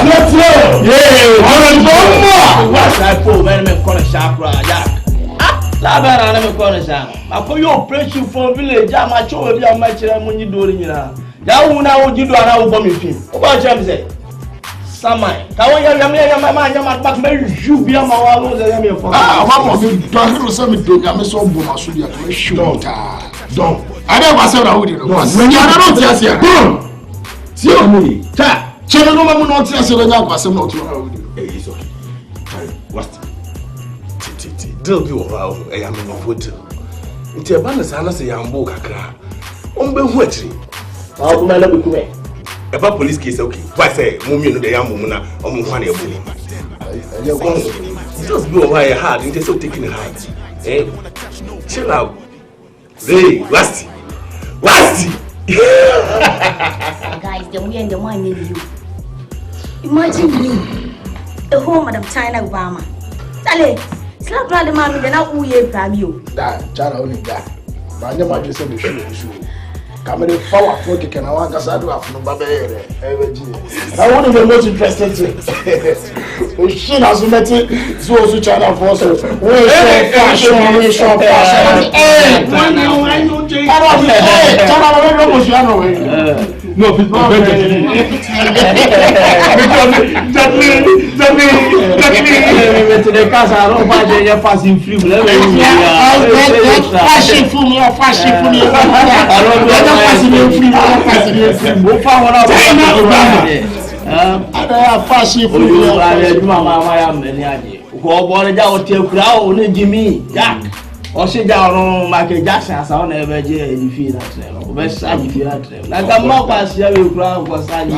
Let's go. Yeah. What's that for? Man, I'm calling sharp Jack. Labara na me kono sha. Akoyo operation for village am a cho bi am kire mu nyi do nyina. Ya wu na wo gido ana wo bo me film. O ba kire me say. Samai. Ka wo ya ma back me ju bi am wa lo ze ya me for. Wa mo bi do hero se me do ya me so bo na so dia me shoot. Don. Ada wa se na wo di no. When you are not here. Don. See o mu ni. Ta. Chelo no ma mu no tia se nya kwa se no to na wo di. Eh, it's okay. What? Deal be over. I am in a photo. It's a banner, say Yambo Kakra. Hu actually. How come I love you? About police case, okay. Why say, Mummy, the young woman, or Mummy, just be over your heart and just taking it hard. Eh? Chill out. Hey, Rusty. Guys, the way and the one in you. Imagine you, the home Madam China Obama. Tale. Slap brother mommy then now uye pramio. Da, chara only da. Banya ma just say the shoe. Camera power for can I want to do after Baba. I want to be most interested to. She has met it, so China for so. Fashion. No, people to the casa, I don't buy your fashion free. Fashion for me. Osi down Michael Jackson as on ever je defeat that level. Best side defeat that level. Like a mock pass here we crowd was side.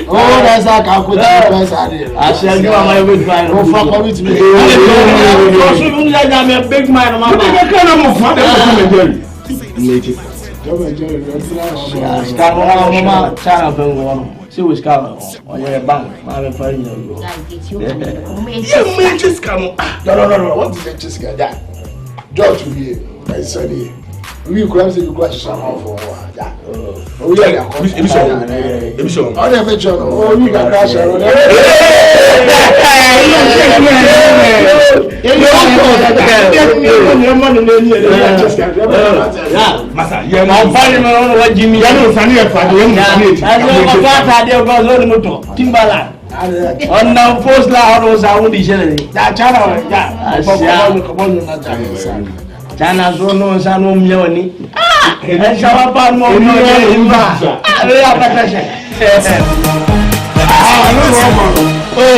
Oh, that's a calculation. I shall give my big man. Oh, fuck with me. I'm a big man. I'm she was coming on your bank. I'm a friend. You just come. No. What is that? Just get that. George will be my son. We could say you got some for that. Oh, yeah. Emission. I never join. Oh, you got crash. Timbaland. On now post la house I won't be sharing. That channel, China zono sanu mioni. And shower pan more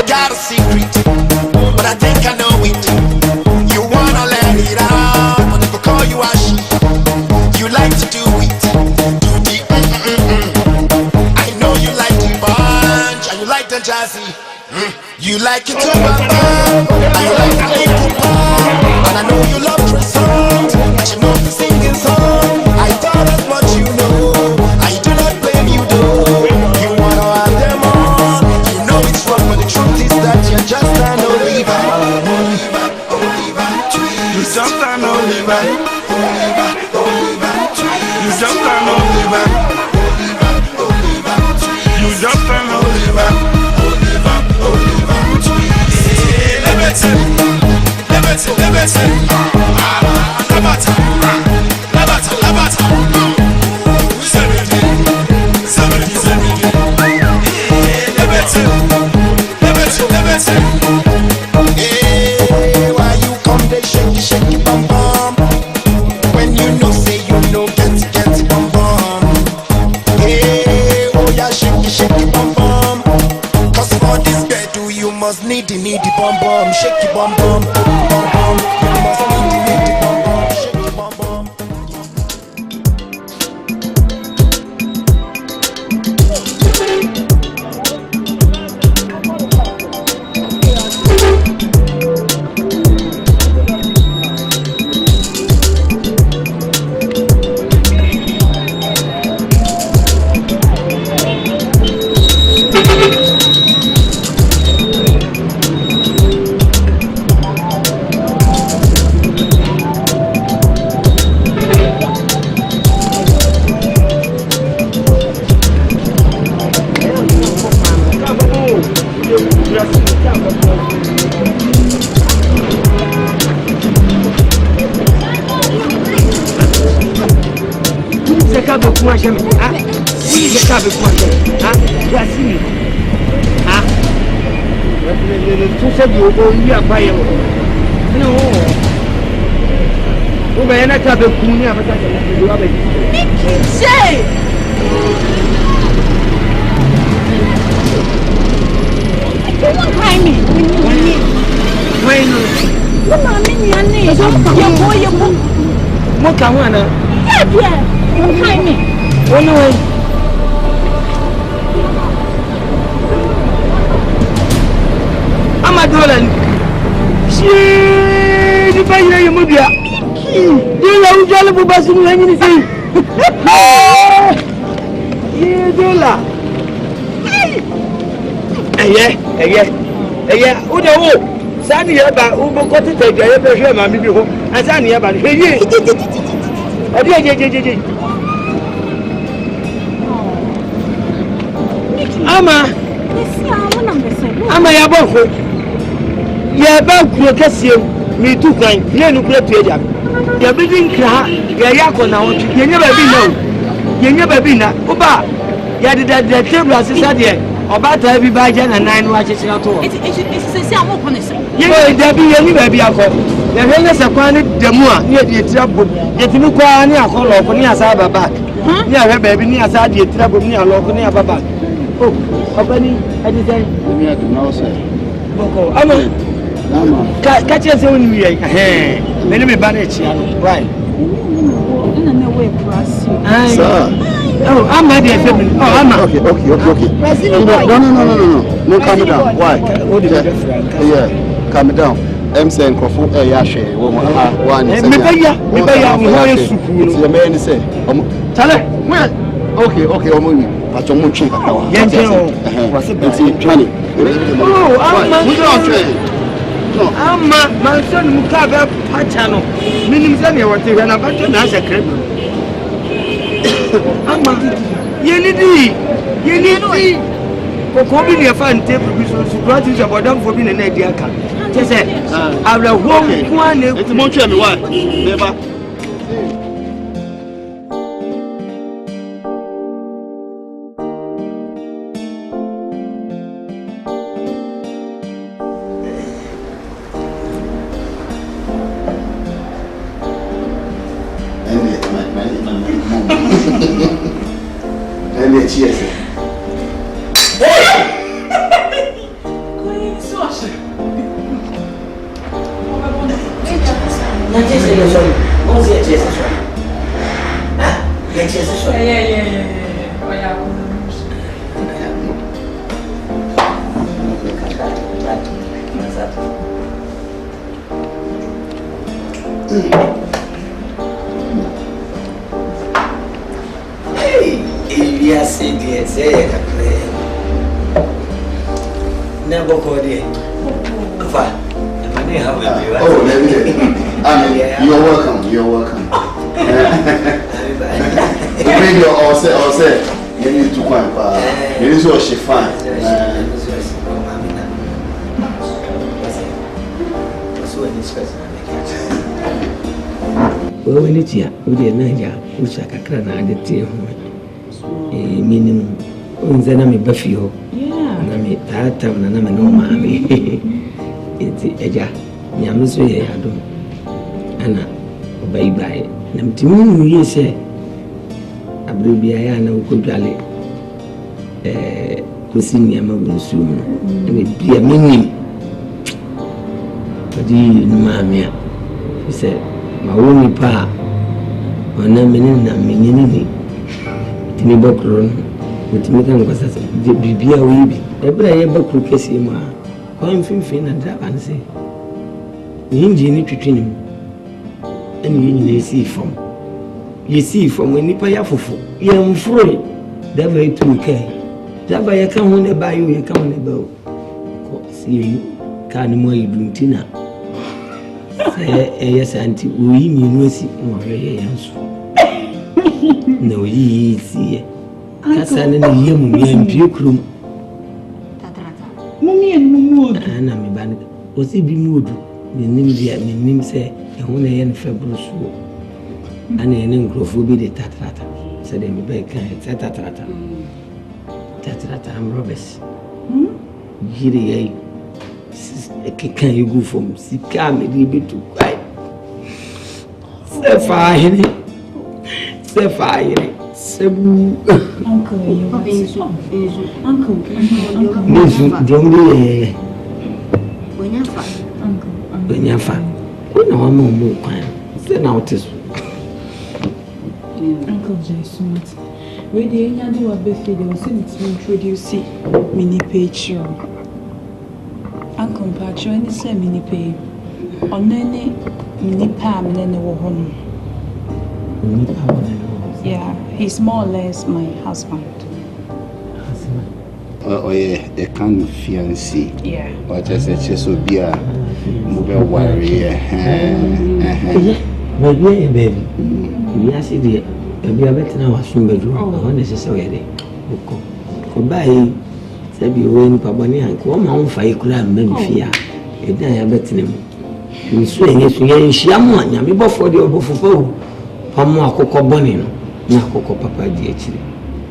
got a secret, but I think I know it. You wanna let it out, but if I call you Ashi, you like to do it. Do the I know you like the bunch, and you like the jazzy. You like it to and you like the little and I know you love the song, and you know the singing song. I thought that's what you know. I do not blame you though. You wanna have them on. You know it's wrong, but the truth is that you're just an Oliver. You just an Oliver. You just an Oliver. You just an Oliver. Why you come they shake bum bum when you know say you know get bum bum. Hey, oh yeah shake bum bum. 'Cause for this bed you must need the bum bum, shake the bum bum, bum bum. You must need the bum bum, shake the bum bum. kuma jam. Ah. Ni ka be kuma jam. Ah. Ya sini. Ah. Tu se bi obo yi apaye wo. No. O be na ka be kun ni abata ka ni wa be. Say. Don't hide me. Why no? Mama me ni ane. Ye bo. Mo ka ho ana. Yeah. Don't hide me. Oh no. Amadola. Shee, ni bayira ye mobia. Dola ujale bu basu ni hanyi ni sei. Ye dola. Eye. O de wo. Sani ye ba o bo ko tete je ye be hwe ma mi bi ho. Asani ye ba hwe ye. Odi je. Ama ya boko. Ya ba kuro kase mi tu kwan. Ye nu kuro tu eja. Ya bi din kra, ya ko na won tu. Ye nya ba bi na o. Ye nya ba bi na. O ba ya de table asisa de. Oba ta bi ba je na nan wa chechira to. It's say am ko ne say. Ye da bi ye ni ba bi akọ. Ya hwe ne se kwan ne demu a ne de tira bom. Ye timi kwa ne akọlọ ko ne asa ba back. Ni ahwe ba bi ni asa de tira bom ni alọ ko ne aba back. Oh, Obani, I design. Me I do now say. Boko, ama. Catch us when we are. Hey, me ban it. Why? No way, class. Sir. Oh, I'm my dear family. Oh, I'm okay. No, calm down. Why? Yeah, calm down. I'm saying Crawford, Yashe, one. Me pay you. The man say, Tale, well. Okay, Omuni. But you won't check out. What's it? Oh, I'm my son Mukaba Pachano. Meaning, what you are about to answer. You need for coming a fan table, which was gratis about them for being an idea. Just say, I will walk one. It's a motion. What? Never. Cheers. You're welcome. Maybe I'll say, you need to find. You need to she fine. Well, when it's here, we did Naja, which I can add the minimum. Then I'm a buffio. Yeah, and I'm a that time, and I'm a no mammy. It's Agya. Yamuswe, I don't. Anna, bye. Nam Timu, you say, I will be a yana who could rally. Kusin Yama soon, and it be a minimum. But you, mamma, he said, my only pa, on a minute, and minini. Timmy Bokron, with Mikan was as the Bibia Weeby. Every ever could kiss him. I'm fin and drab and say, the engine between him. And you see from when you pay for young free, that way to care. That way I come when they buy you, come on about. See you, can't more you bring dinner. Yes, Auntie, we mean, see, no, ye see. Cassan and the young man, puke room. Mummy and Mood, and I'm a band. Was it be mood? The name say. When I am February, and I am Grofobi the Tatrata. said me back tata. I'm Roberts. Here can you go from Sika maybe to quiet. Fire. Sebu. Uncle, you Uncle. When you're fine. When I'm more quiet. Then I'll test. Uncle Jason. Where the young do a birthday, they was in to introduce mini page. Uncle Patch, any say mini pay. On any mini palm and then home. Yeah, he's more or less my husband. Oh yeah, a kind of fiancé. Yeah. But I said she so be a mobile warrior. Baby. We are see Baby, I bet now was soon bedroom. I want necessarily. Goodbye. Said you win Pabani and come on fire could have made fear. If I bet him. You swing it, she am one, Yami before the old for Pamo Coco Bonnie, now Coco Papa DH.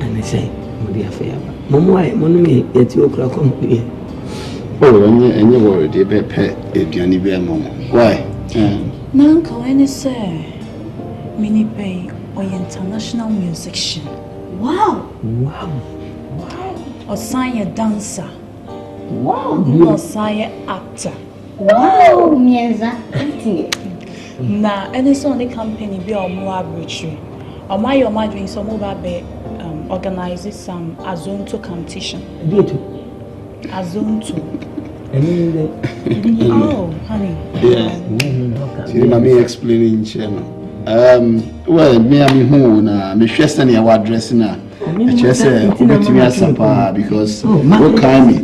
And I say, dear fair. Momo, Money, 8 o'clock come here. Oh, and you were the pet if you need a moment. Why? Nanko, any say, mini pay. Or international musician. Wow. Or sign a dancer. Wow. Or sign actor. Wow, mienza. Na any so the company be or more retreat. Or my doing some mobile be organizes some Azonto competition. Azonto. Oh, honey. Yeah. See, mommy explaining channel. Well, me who na me share na our address na. I just say obetimi asapa because what kind me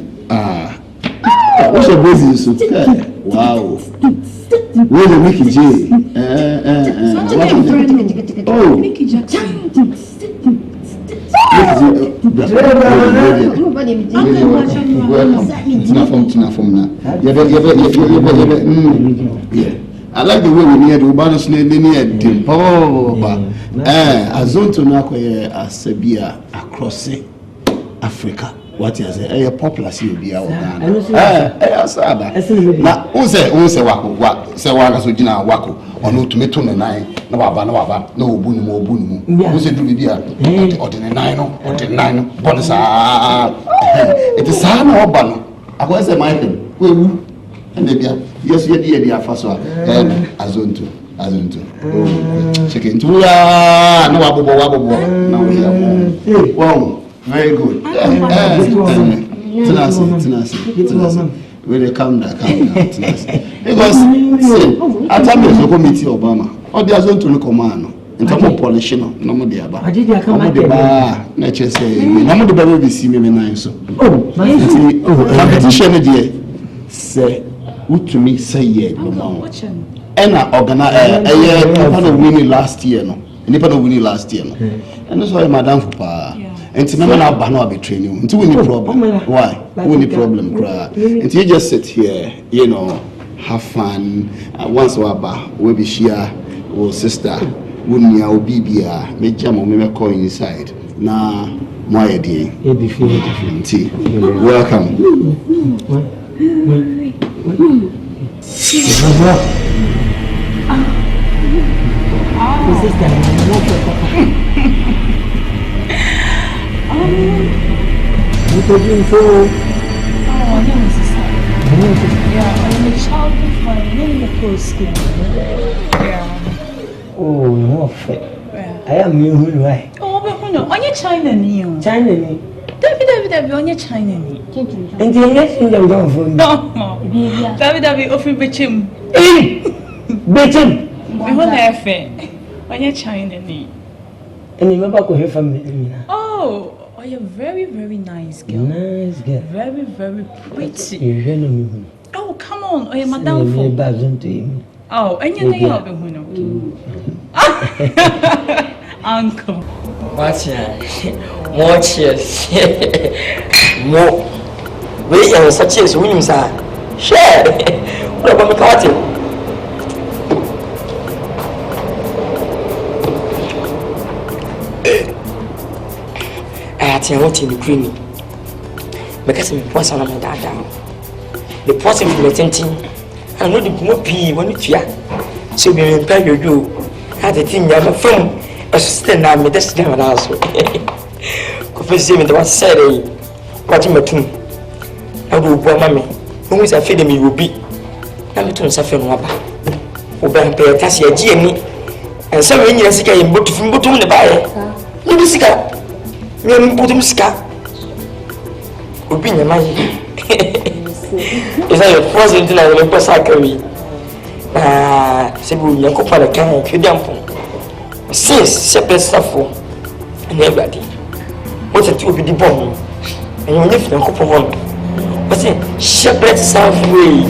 what's your business so wow. Where the Mickey J? Oh, Mickey Jackson. I like the way we near the Ubanos near the Azonto Nakoye Asabia across Africa. What is it? A popular city of Ghana. Asaba. Now, who say Wako? What say one as we did Wako or no tomato and nine? No, no boom. Who said to be there? Or the nine or the nine bonus. It is Sana or Bano. I was a Michael. And yes, you first one. Azonto. Chicken to no wabo. Now we are wow, very good. Tenacity. When they come down, because I tell you, the committee Obama, or the Azonto no command. In terms of polishing, no more the aba. Nature say, no more the baby see me nine so. Competition, say. What to me say yeah, and I organize a winning last year, no. And winning last year, no. And that's why Madame Fupa. And to remember now, Bano be training. Until we need problem. Why? We need problem, cry. And you just sit here, you know, have fun. Once a while, we be share, or sister, wouldn't ya, or BBA, make jam or maybe call inside. Nah, my idea. Welcome. Oh, no, I am new. Why? Oh, but no, on your China new. David, on your China. And the next thing I'm going for. No, David, offer bitchim. Bitchim. I want to fair. On your China. And you never go here from me. Oh, you're very, very nice girl. Nice girl. Very, very pretty. You know me. Oh, come on. Oh, you're Madame Fo. Oh, and your name of the Uncle. What's your watch? More. Wait, and such as Williams are. Share. What about McCarthy? Tia what in the creamy. Because I'm person on my dad down. The person from the tenting, I know the more pea when it's ya. So be in pay you. Had a thing you have a phone. I stand down with this damn also. Confess him, was said, watching my tomb. I do poor mammy. Who is a feeding me will be. I'm to suffer no about. Oban pay a tassia Jimmy. And some years ago, in boot from Bottom the buyer. You sick up. You Bottom scar. Would be your money. Is that your present in our Empress Academy? Sebu Yakopa the can you dump. Since separate stuff for and everybody. What's it to be the bomb? And you live in Copa one. But separate Southway.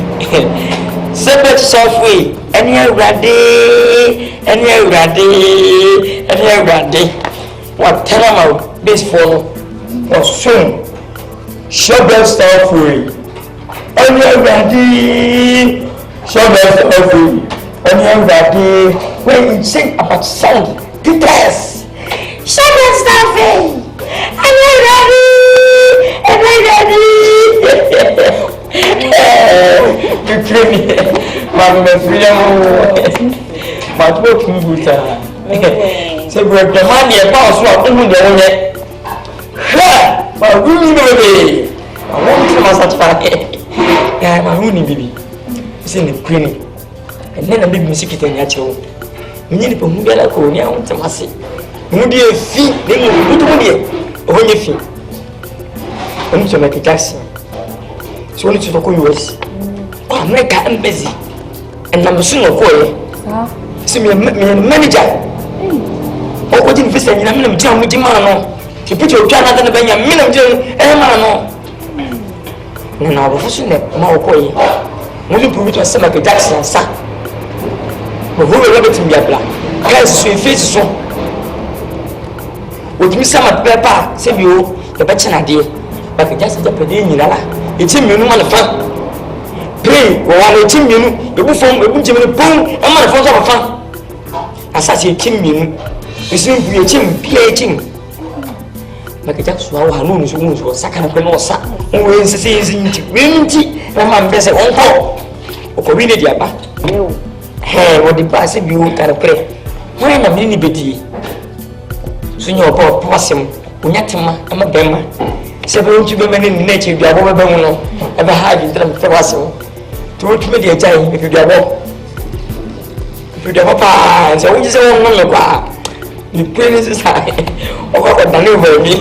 Separate Southway. And you're ready. And you're ready. And you're ready. What tell them out this fall or soon. Separate Southway. And you're ready. Separate Southway. And you're ready. When you sing about sound, details. Separate Southway. And you're ready. And you're ready. You kill me. My freedom. But what you do, so we're the money about what you do. But we need I want to massage. Yeah, my honey baby. It's in the clinic. And then a big music in your show. We need to put Mugala Korea on Tamasi. Moody a fee, then you put me on your feet. I need to make a Jackson. So I need to talk to US. Oh, America, I'm busy. And I'm soon a boy. See me a manager. Oh, what didn't visit and I'm going to tell me Jimano. You put your child under the Benjamin and Emano. And I was in that Maokoi. When you put it to Samaka Jackson, sir. But who will let it be a black? Guys, so face so. With me, some at Pepper, save you the better idea. But just a pedin in Allah. It's him, you know, on the front. Pray, while it's him, you know, the boom, boom, and my phones of a fan. As such a team, you know, you seem to be a team, PA. Like a jack swallow, Hanu's wounds was second of Penosa. Who is the season to Winty, and my best on call. Or read it, Yaba. Hey, what the passive you can pray. Why am I mini bitty? Soon your poor possum, Unatima, I'm a bemmer. Several women in nature, you are over ever have in them for us. To what media time if you get up. If you get up, so we just don't know about. The praise is high. Oh, what a deliver me.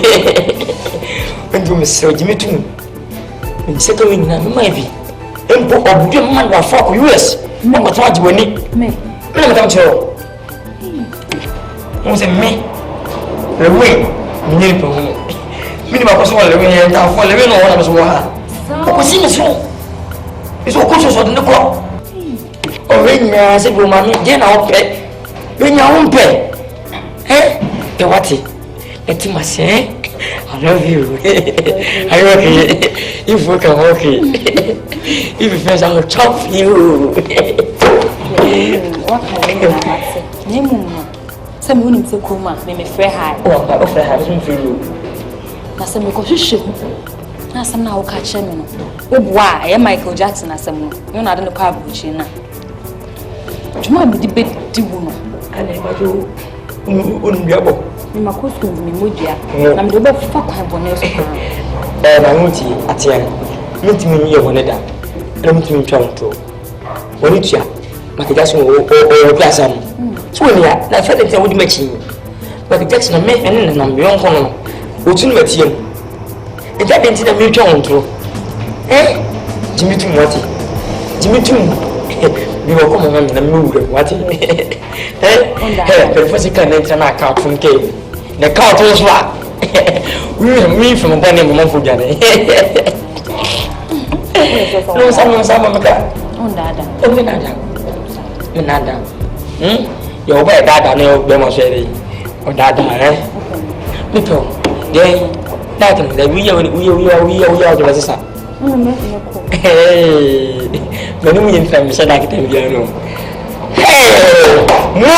When you miss so Jimmy too. In second wing, maybe. And book of good man will fuck US. No, what want you need? Me. Let me tell you. Who's a me? The way. Minimum was one living here now for living on one of us. What was in the soul? It's all conscious on the clock. Oh, when I said, woman, then I'll pay. When you won't pay. Eh? The what? Let him say, I love you. I love you. If we can work it. If you feel I will chop you. What can you say? Name some women say, Kuma, may me free high. Oh, I offer having for you. Na se me ko hwehwe na sam na wo ka che me no obwa e Michael Jackson asem no you na de no pa abuchi na tuma me di bedi wu no ana ba jo unbiabo me makosko me modua na me do ba fa kwa bone so pa na muti atia mitimi mi ye wona da na mitimi twa nto woni tua Michael Jackson o piasa no so ni ya na fa de te wo di machi Michael Jackson na me ene na me yonko no What's Matthew? If that didn't make you on through. Eh? Jimmy Tum, what? Jimmy Tum. You will come on and move. What? Eh? The first can enter my car from cave. The car was what? We will meet from a bunny month for Johnny. No, some of the car. Oh, Dada. Oh, Nada. You're aware that I know demonstrated. Or Dada, eh? Little. Then, that we are the sister. Hey, the new infant said I can tell you. Hey, no,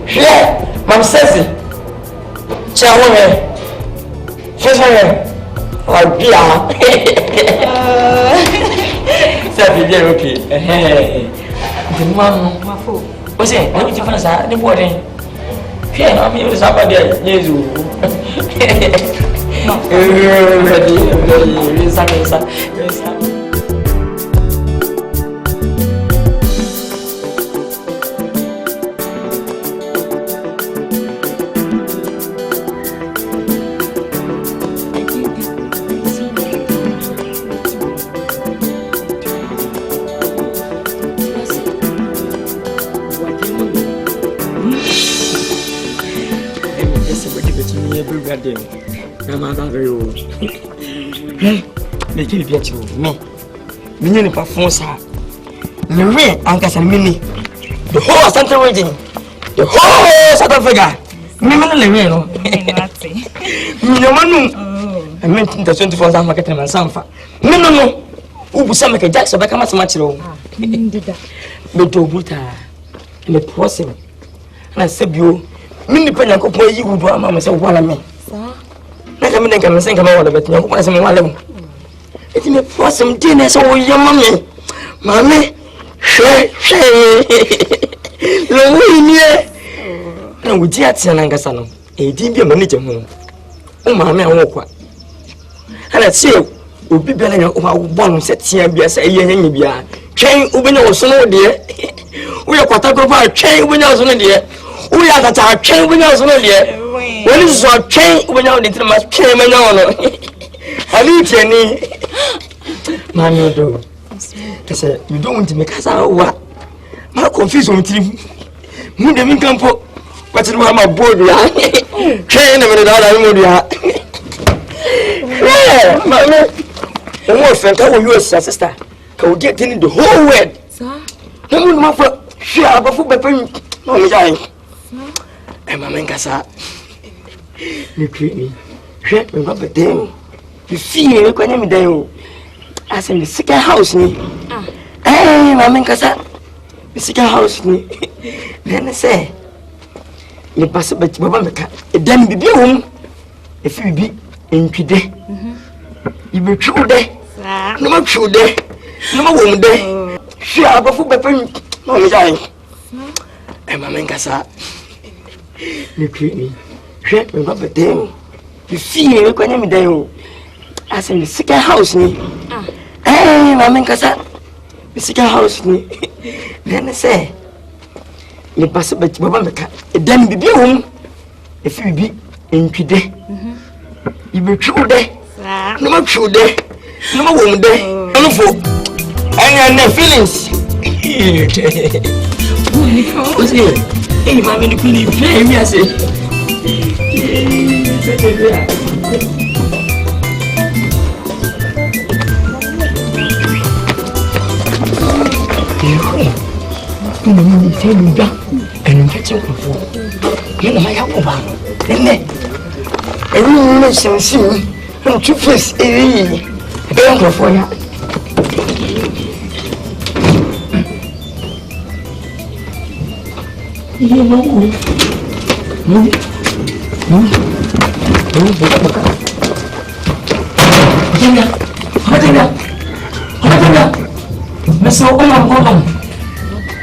yeah, Mam says it. Chairwoman, Sorry. Agya. Sabi dia okay. The man, my fool. What's it? Let me tell you something. The boy. Yeah, I'm here. Somebody yes. Ready. I'm very old. Hey, they give you me. Mini perform, sir. The real Ankas and Mini. The whole Asante region. The whole South Africa. Mini Levino. I meant the 24 hours market and Sanfa. No. Who was some Jackson? I come as much low. But to Buta and the person. And I said, you, Mini Penako, you would want Mamma say, what I mean. I mean, I can think about it, but no one is in one level. It may pour some dinner, so your mommy. Mammy, share. No, we just an Angasano, a deep manager. Oh, mammy, I walk. And I say, we'll be better one set here, be as a young Libya. Chain, open your son, dear. We are quite a chain windows on the dear. We are that our chain windows on the dear. When is our chain when you need to must chain me on? I need any man, you do. I said, you don't want to make us out what? My confusion with you. You didn't come for what's in my board. Chain a minute out of the yeah, mamma. The more friend, how you, sister, can get in the whole world. Sir, no one for share before the no, dying. And my man, Cassa. You treat me. Shut me up at them. You see me when I'm there. As in the second house, me. Eh, my man, Cassa. The second house, me. Then I say, you pass a bit, Babamaka. It then be home. If you be in today, you be true there. No more true there. No more woman there. Share before the pen. No, dying. And my man, Cassa. You treat me. Shut me up at them. You see me when I'm there. As in the second house, me. Eh, my man, Cassa. The second house, me. Then I say, you pass a bit, Babamaka. It then be home. If you be in today, you be true there. No more true there. No more woman there. No fool. And your feelings. What's it? Hey, mammy, you couldn't play me, I say.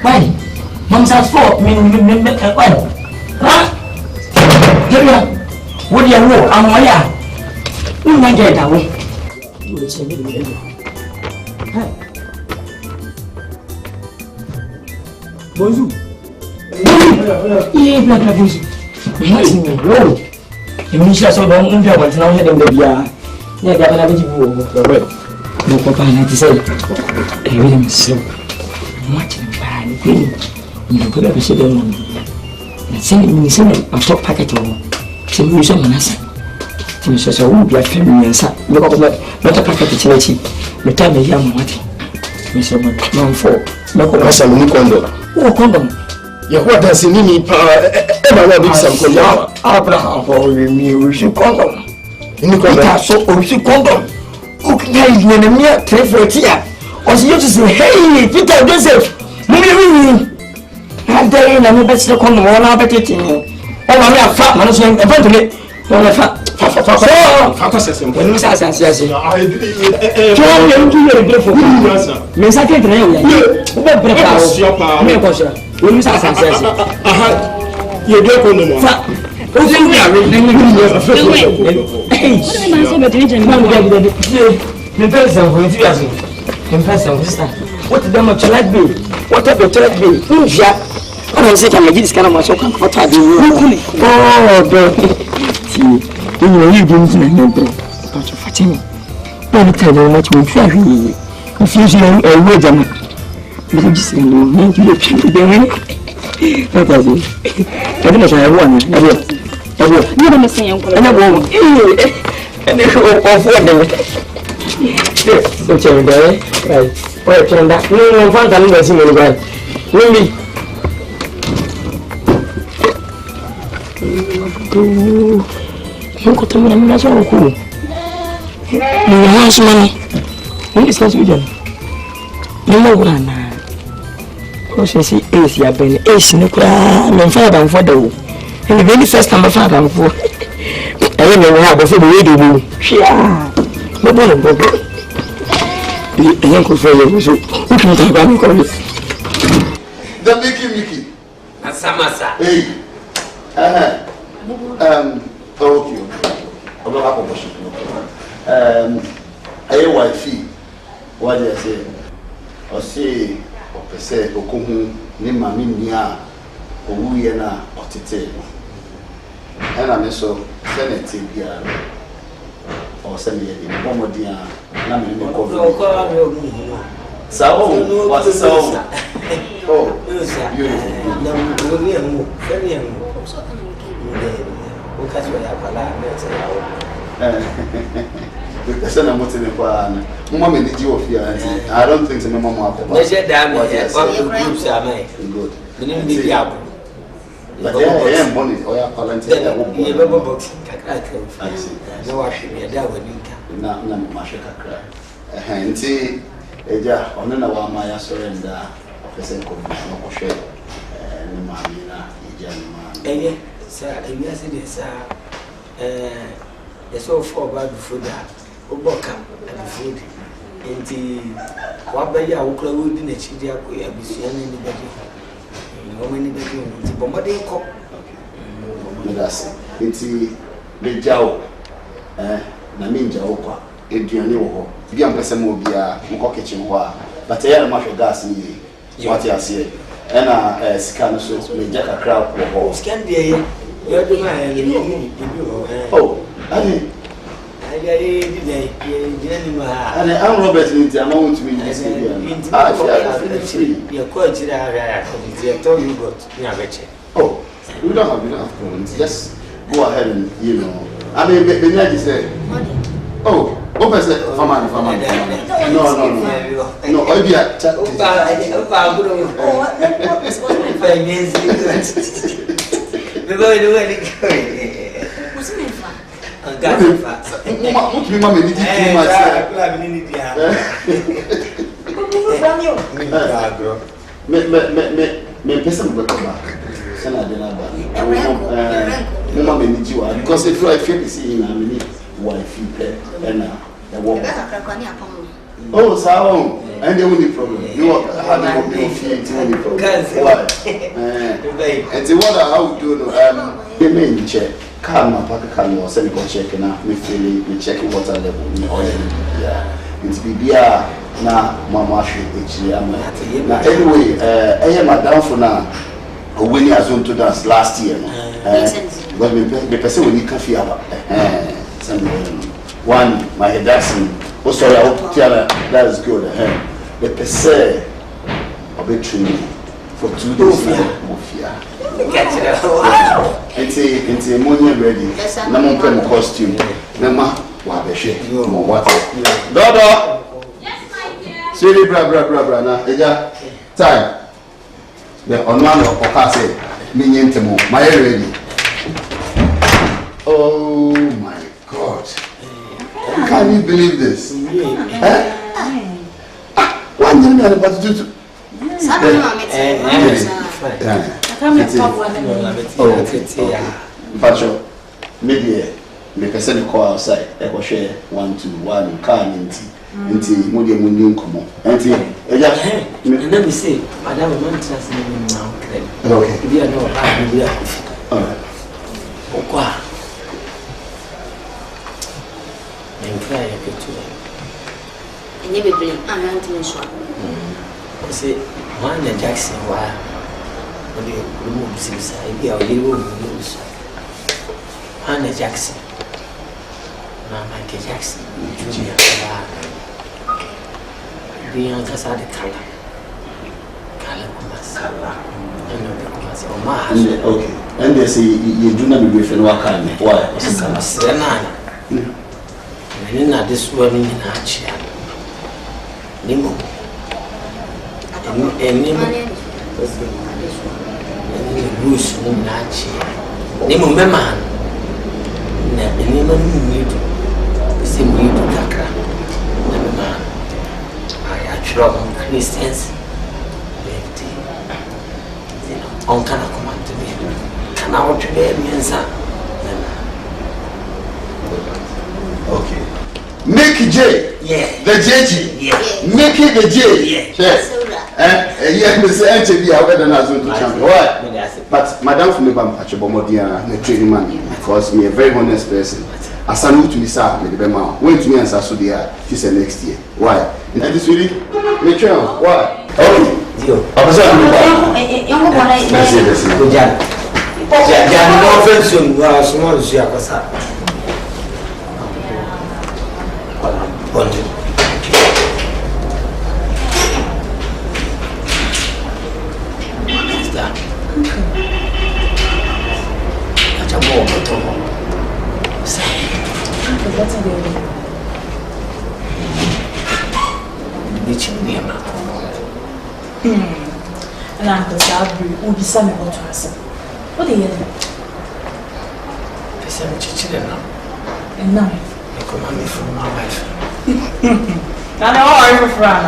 Why? Mom's asked for me. Why? Huh? What do you know? I'm Maya. We might get that way. Bonjour. Yeah, black bonjour. You need to show them on the one now. Heading the beer. Yeah, they have a no papa, I say, I really so much bad. You could have said, send me a top packet of some answer. So, I won't be a family and son. Look at not a packet of charity. The time I am what? Mr. Man for no condom. Oh, condom. You what does it mean? Ever be some condom? Abraham for me, we should condom. In the condom, so we should condom. Okay, you near 340. Or you just say, hey, Peter Joseph, maybe I'm there and I'm a better condom. One hour, but it. Oh, I'm not fat, man. I'm eventually. Well, Faka sesem. When you say Asante, I say. Me sa ke tena ya. Ube brepa o. Me ko sha. When you say Asante, I say. Ye do ko no mo. O se mi are ni ni ni. Me person for you as. Me person sister. What the much like be? What have you told me? Yeah. I say can make this kind of much can for tadi. Oh, bro. See, you didn't know bro. But you fighting. But tell you much more very. Confusion and word am. But you say no, man, you don't. What is it? I don't know one. You don't say uncle. And I won't. And they go off what them. So tell me, right? Wait, turn that. No, find that number see me right. Really? You got to me that's all cool. You have money. What is that with them? You know what I know. Because you see, ace, you have been ace in the crowd, and father and for the wood. And the very first time I found out for. I don't know how, but for the way they do. Yeah. But one the uncle for you, so who can talk about me? The Mickey. Asamasa. Hey. Okay. I'm not happy about you. I wifey. What do you say? I say, I say, Okumu, ni mami niya, Owu na otite. And I'm so senating here. Or send me a Momodia, Namin Cover. So, what's so? Oh, beautiful. Mama did you fear? I don't think so. Mama, good. But I am money or your parents. I see. No, I should be a devil. Not Mashaka cry. And see, Agya, on my surrender of a second of share. And Mamina, Agya, sir, and yes, it is, the so far about the food that Oboka and the food. And the Wabaya Oklawood in a Chidia, we have seen anybody. No anybody, but what they call. That's it's the Jow. Naminja Oka, Adrian Yoho. Be a person will be a kitchen wa, but I am much gas in ye. What you say? And a scan so may jack a crowd or scan the oh, I did. And I'm Robert Lindsay, I'm going to be this you're quite told you got. Oh, we don't have enough points. Just go ahead and, you know. I mean, the lady said, oh, what was it? No, I'll be at chat. Because if I feel seeing I mean wife and the woman. Oh, so and the only problem you have no problem. Why? And the what I would do the main check. Come up, can you send me check now? Me feeling me checking water level me oil. Yeah. It's BBR na mama should now anyway, I am a down for now. When Azonto dance last year, but the person will need coffee about one, my dancing. Oh, sorry, I hope that is good. The person of a training for 2 days. It's a money ready. No more costume. No more what? Dodo! Silly bra. Now, Agya, time. The on one of Okase, Minientemo, my ready. Oh my God. Can you believe this? One thing I'm about to do. Pacho, media, Make a send call outside. I will share 1 to 1 car until Moody Mundi come on. Until and then we say, Madame Mantas now. Okay. We are no we are. Alright. Pourquoi? I'm trying to get to it. And you be bring Auntie Shop. Say, one Jackson, why? What do you remove since I be our little news? Anna Jackson. Now, Michael Jackson, Junior. Beyond us are the color. Okay. And they say you do not be with Akan. Why? And in this one in Achia. Nemo. And Bruce in Achia. Nemo Meman. Nemo need to see me to Dakar. I actually Christians. On can I come to me? Can I watch the answer? Okay. Make J. Yeah. The JG. Yeah. Make it the J. Yeah. Yes. Yeah, Mr. Anthony, I went on Azonto champion. Why? But Madame from the Bampachabomodia, the training man, because me a very honest person. Asante to me, sir, with the Bema. Went to me and Sasudia, he said next year. Why? And this really, Mitchell, why? Okay. Good job. Yeah, no offense to small Siakasa. And Uncle Sabri will be some about to us. What do you hear? And now, I command me from my wife. I know I'm a friend.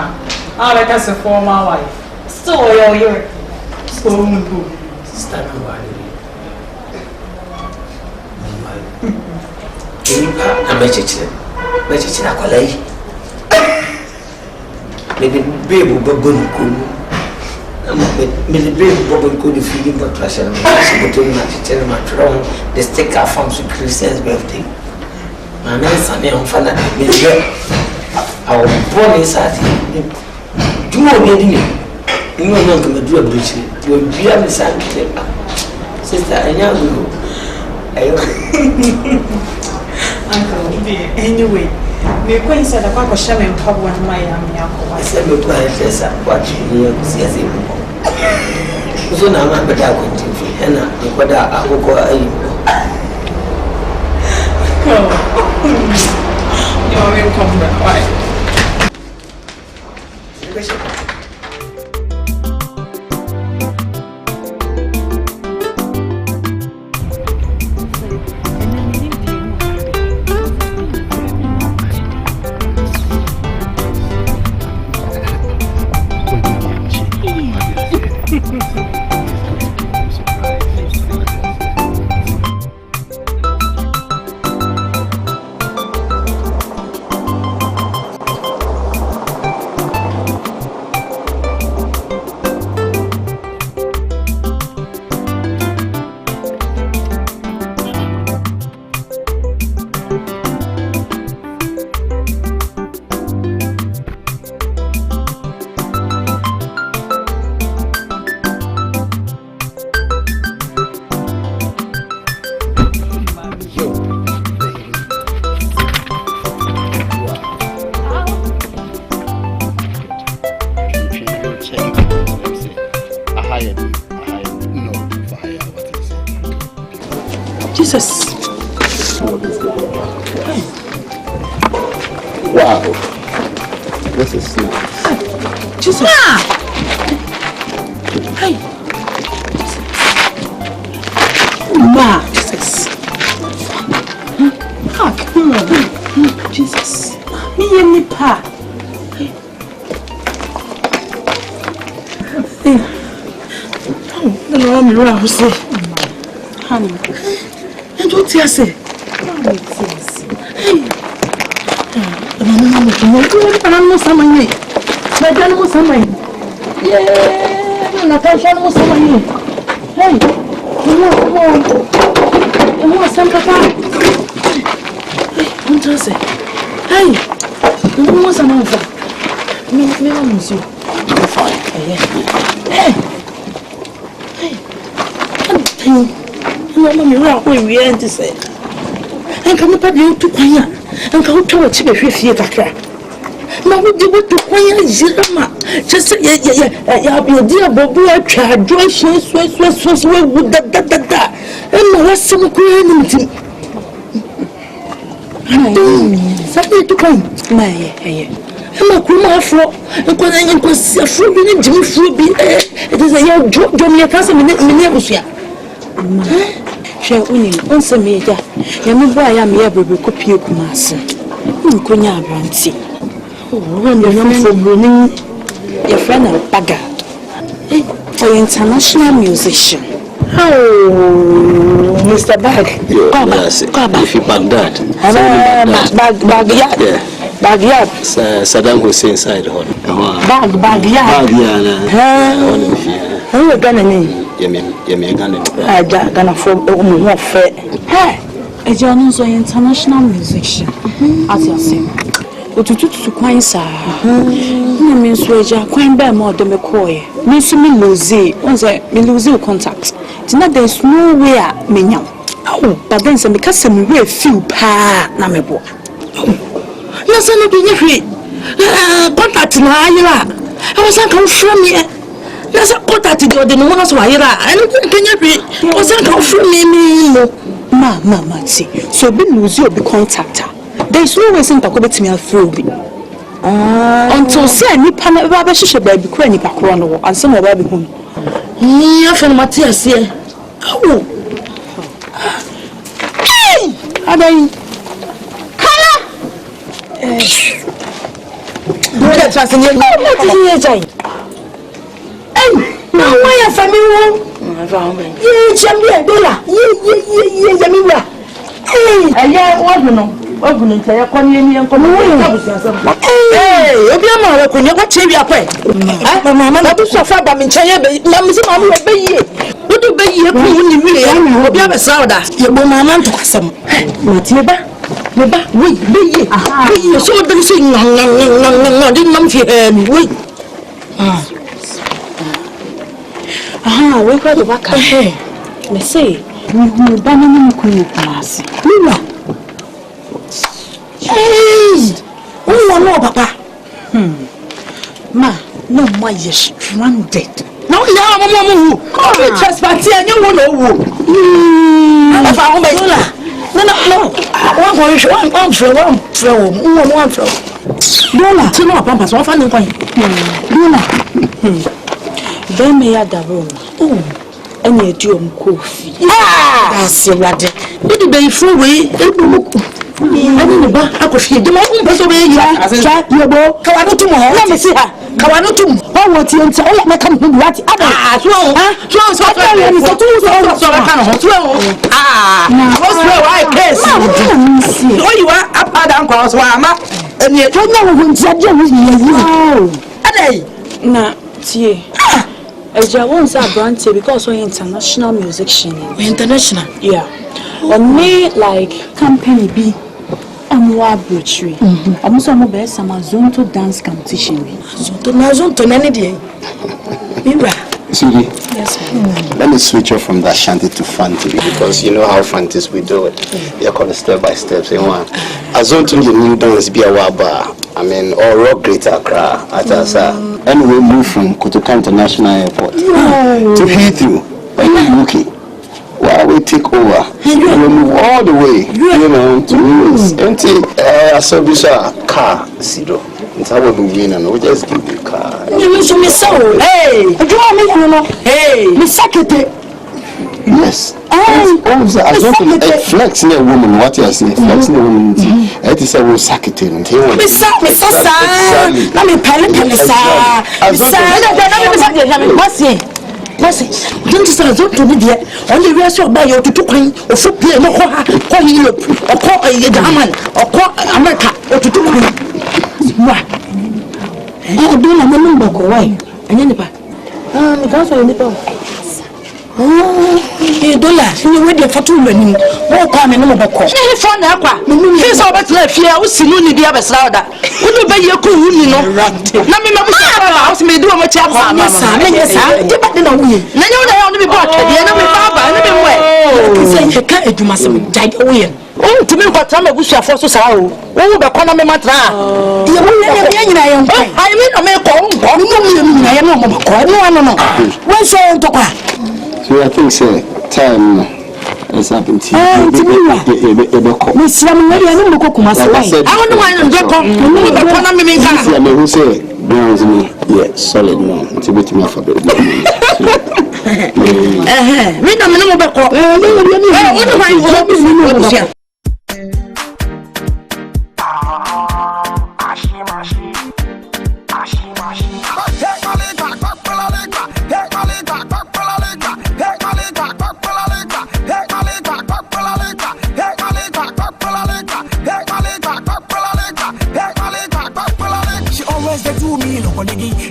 I like us a former wife. Still, you're so good. Stand by I'm a chicken. But it's not a maybe baby Babun. Maybe Babun could feed him for treasure. But to tell my throne, the sticker from Christian's birthday. My man, Sunday on Fana, our born inside him. Do you know me? You are not going to do a bridge. You will be a Asante. Sister, I know. Uncle, anyway, we're going to set up a shaman and pub one my uncle. I said, look, I said, watching you, see as him. So now I'm better going to be, and I will go. You're welcome, why? Jesus. Wow. This is nice. Jesus. Hey. Ma. Jesus. Come on. Jesus. Me and me pa. Hey. Oh, no, I'm around. Honey. And what you say? Ma we dey to kwanya jirama just ya be dia bobu atwa adwo so we da e ma wasem ko enimtim sabe to kan ma ye e ma kuma afro nko afro bi ni jimi fro bi e dey say ya jo me ka se me abusua ma hwe uni onse me ja ya me bo aya me ya bebe kopie kuma ase nkonya abranti your friend Agya, for international musician. Oh, Mr. Bag. Yes, if you Baghdad. Baghdad. Saddam Hussein side hall. Baghdad. Who are Ghanaian? Ghana from Hey, a journalist international musician, as you say. Otututu kwan sa na me nso eja kwan ba ma odem koye me nso me lose contact tina there's no way me nyam but then say me ka say me we feel pa na me bo na say no bi nyehwe contact na ayira I was come from me na say contact de no na so ayira I no nyehwe was come from me ma see so be lose obi contactor. There is no way to talk about me afrobi. Until say ni pana baba sheshe baby kura ni pakro no and some baby hu. Ni afan Matthias here. Oh. Hey! Adai. Kala. What trust in you? What is here jai? Hey, now why are family? Ye champion dollar. Ye jamira. Hey, aya what no? Ogun nta ya kwani eni enko mo obi ama wa konya kwa chebi akwa mama na bu so fa ba me nchen ye be na me se mama we be yie wodu be yie ku ni wi ya obi aba sauda ye bo mama nto kwasam matie ba me ba we be yie so de se no di mam fi mi we we kwa do baka me say we ba ni ku ni class ni Hey! Oh no, Papa. Ma, no more you're stranded. No, Mama. Come trespass and you won't know. I found my Lola. No. One throw. Lola, to know Pampas, one funny point. Lola. Then may I the room. Oh, and you do coffee. That's your lad. Did be free way? I didn't buy a coffee. The moment was away. You go. Kawanotum. Let me see her. Kawanotum. Oh, what you say? Let me come to what? So what's where I guess? Oh, you are up and cross. And you don't know when na tie. Agya won't say branch because we're international musician. We're international. Yeah. On me like company B on laboratory. I'm also mobile some Azonto dance competition. Azonto any day. Siri, Yes, let me switch off from the Ashanti to Fanti because you know how Fantis we do it. You're called step by step. Say one. Azonto the new dance be a waba. I mean, or rock greater Accra at Asa. And we move from Kotoka International Airport to Heathrow by UK. While we take over, we move all the way, you know, to Lewis. And take a service car, zero. It's how we win and we just give the car. You mean to me so? Hey! Hey! Miss Secretary! Yes. It's flexing a woman, what you are saying, flexing a woman. It is a secretary. Let me Mercy, don't you say Azonto me there? Only we are so by you to queen or so play no call Europe or call a German or call America or to queen. What? Oh, don't I remember why? And anybody? Because I never. Oh, $1 you wait for 2 minutes. What time in the call? She found Aqua. Here's all but left here. I was seeing you the other side. Would you buy your cool, you know? Let me know house may do a much. Yes, I didn't know we. Now you only be bought. The enemy father, and then way. Say you can't do myself. Died away. Oh, to me, what time I wish I for so sorrow. Oh, the corner me matra. You will I mean, I may call. I am not going. When say to so I think time has happened to you. Miss Yamari, I don't go I don't want to who say browns me, yeah, solid one. It's a bit more for the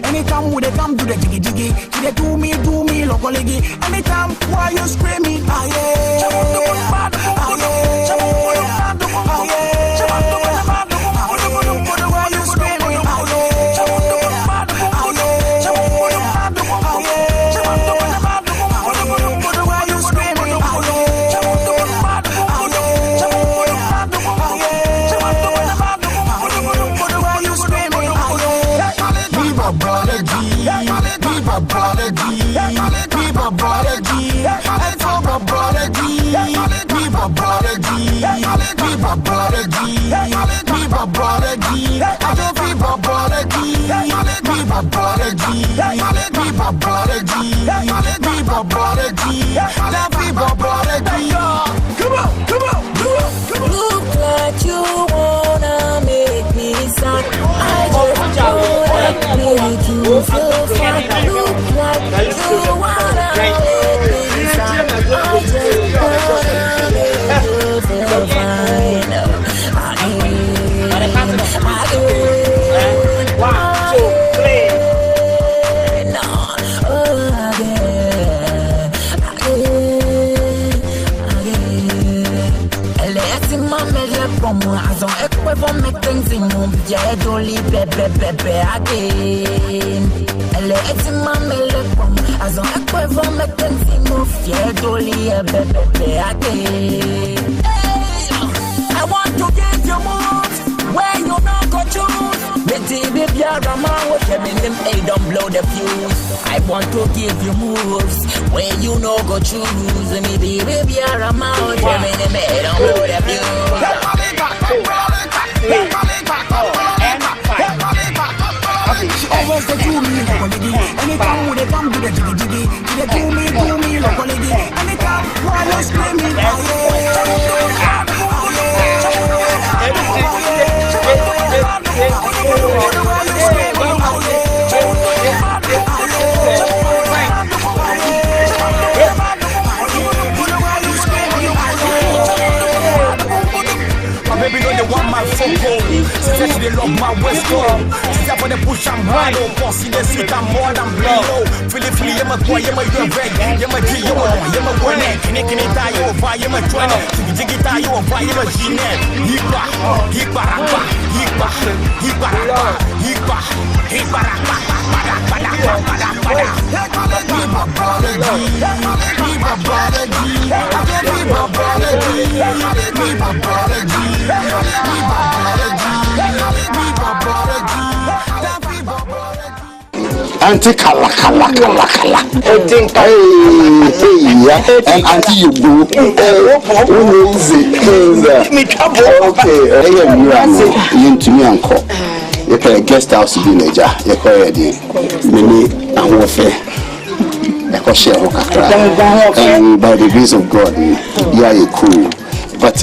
anytime would they come to the jiggy jiggy, they do me locally. Anytime why you screaming, ah yeah, Look like you wanna make me sad. I just wanna make you feel fine. Look like you wanna make me sad. I just wanna make you feel fine. Azonto make things in move, yeah, jolly bebe again. Let's my melon. Azonto make things in move, yeah, jolly bebe again. I want to get your moves where you not go choose. Baby, you're a man, what you mean them, hey, don't blow the fuse. I want to give you moves where you know go choose. Me baby, you're a man, what you mean them, hey, don't blow the fuse. She always they do me locally. Anytime when they come to the jiggy jiggy, they do me locally. Anytime while you're screaming, baby, know they want my phone call. She said they love my West Coast. She said for the push and ride, oh, boss, see the sweet and more than blow. Feel it, you're my boy, you're my red, you're my G, you're my one neck. Can you tie you over, you're my 20. Jiggy tie you over, you're my G net. Hipa, Auntie kala. And auntie you go. Okay, you to me uncle. You can guest house in Niger. You can already. Many and warfare. And by the grace of God, you are cool. But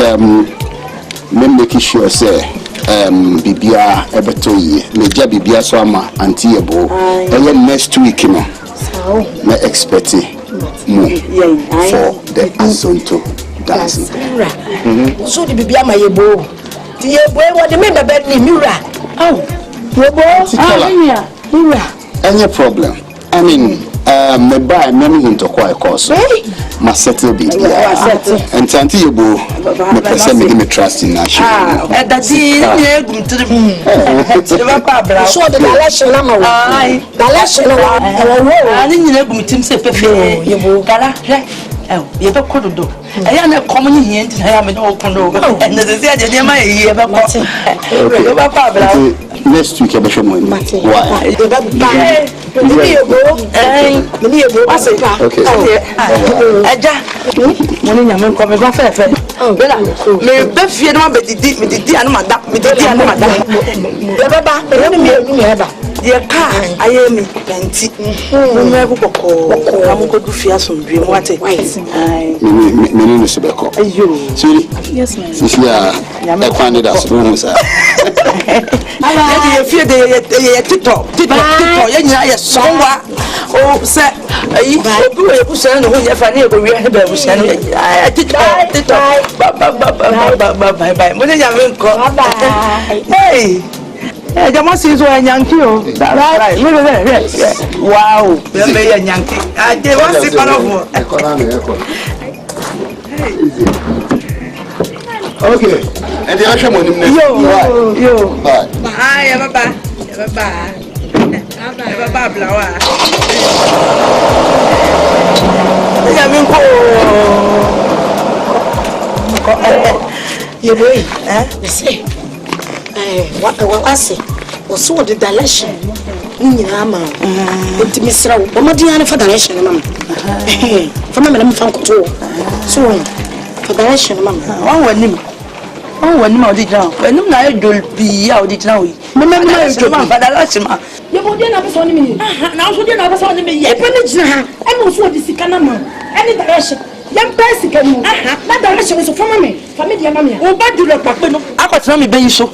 me making sure say Bibia Ebetoyi, Major Bibia Swama, Antiabo, and then next week, you know, me expecting for the Azonto dancing. So the baby am yebo. The yebo what the member bed ni mira. Oh. Yebo. Any problem? I mean, me buy me into quite course. My settle bit. And Tanti yebo, me person me trust in Nashi. That's it. So the election am away. The election I didn't know team say pefe. Yebo. Kala. You don't call the door. I am a common here and I am an old condo. And the other my year about next week, I show my why? Okay. Agya. Money nyame come go fair. Bella. Me be fie no be di anu mada. Me di anu mada. Ya baba, me eba. Dia ka aye me plenty. Mo me kokoko. Am ko du fie asomdwe mo ate. Me no se be ko. Ayo. Yes ma'am. Sisi ya e kwande da so mo sa. You feel the TikTok. You know, so oh, sir, you push on the way. If I never we have a send TikTok. Bye. When you have come, hey, I must see so Yankee. Right. Wow, you're a Yankee. I did want to see part of okay. And the action money. Yo. Bye. Bye. Bye. Blower. You boy, you see, what I say was so the direction. Mama, to Miss Row, Modiana for direction, Mamma. For Mamma, so for direction, Mamma. Oh, when you did now, when you know, be out it now. Remember, but I lost him. You would never saw me. Now, would you never saw me yet? I was what is the canama. Any direction. Young person can move. That direction is from me. Familiar mammy. Oh, but you look back. I got to me, baby. So,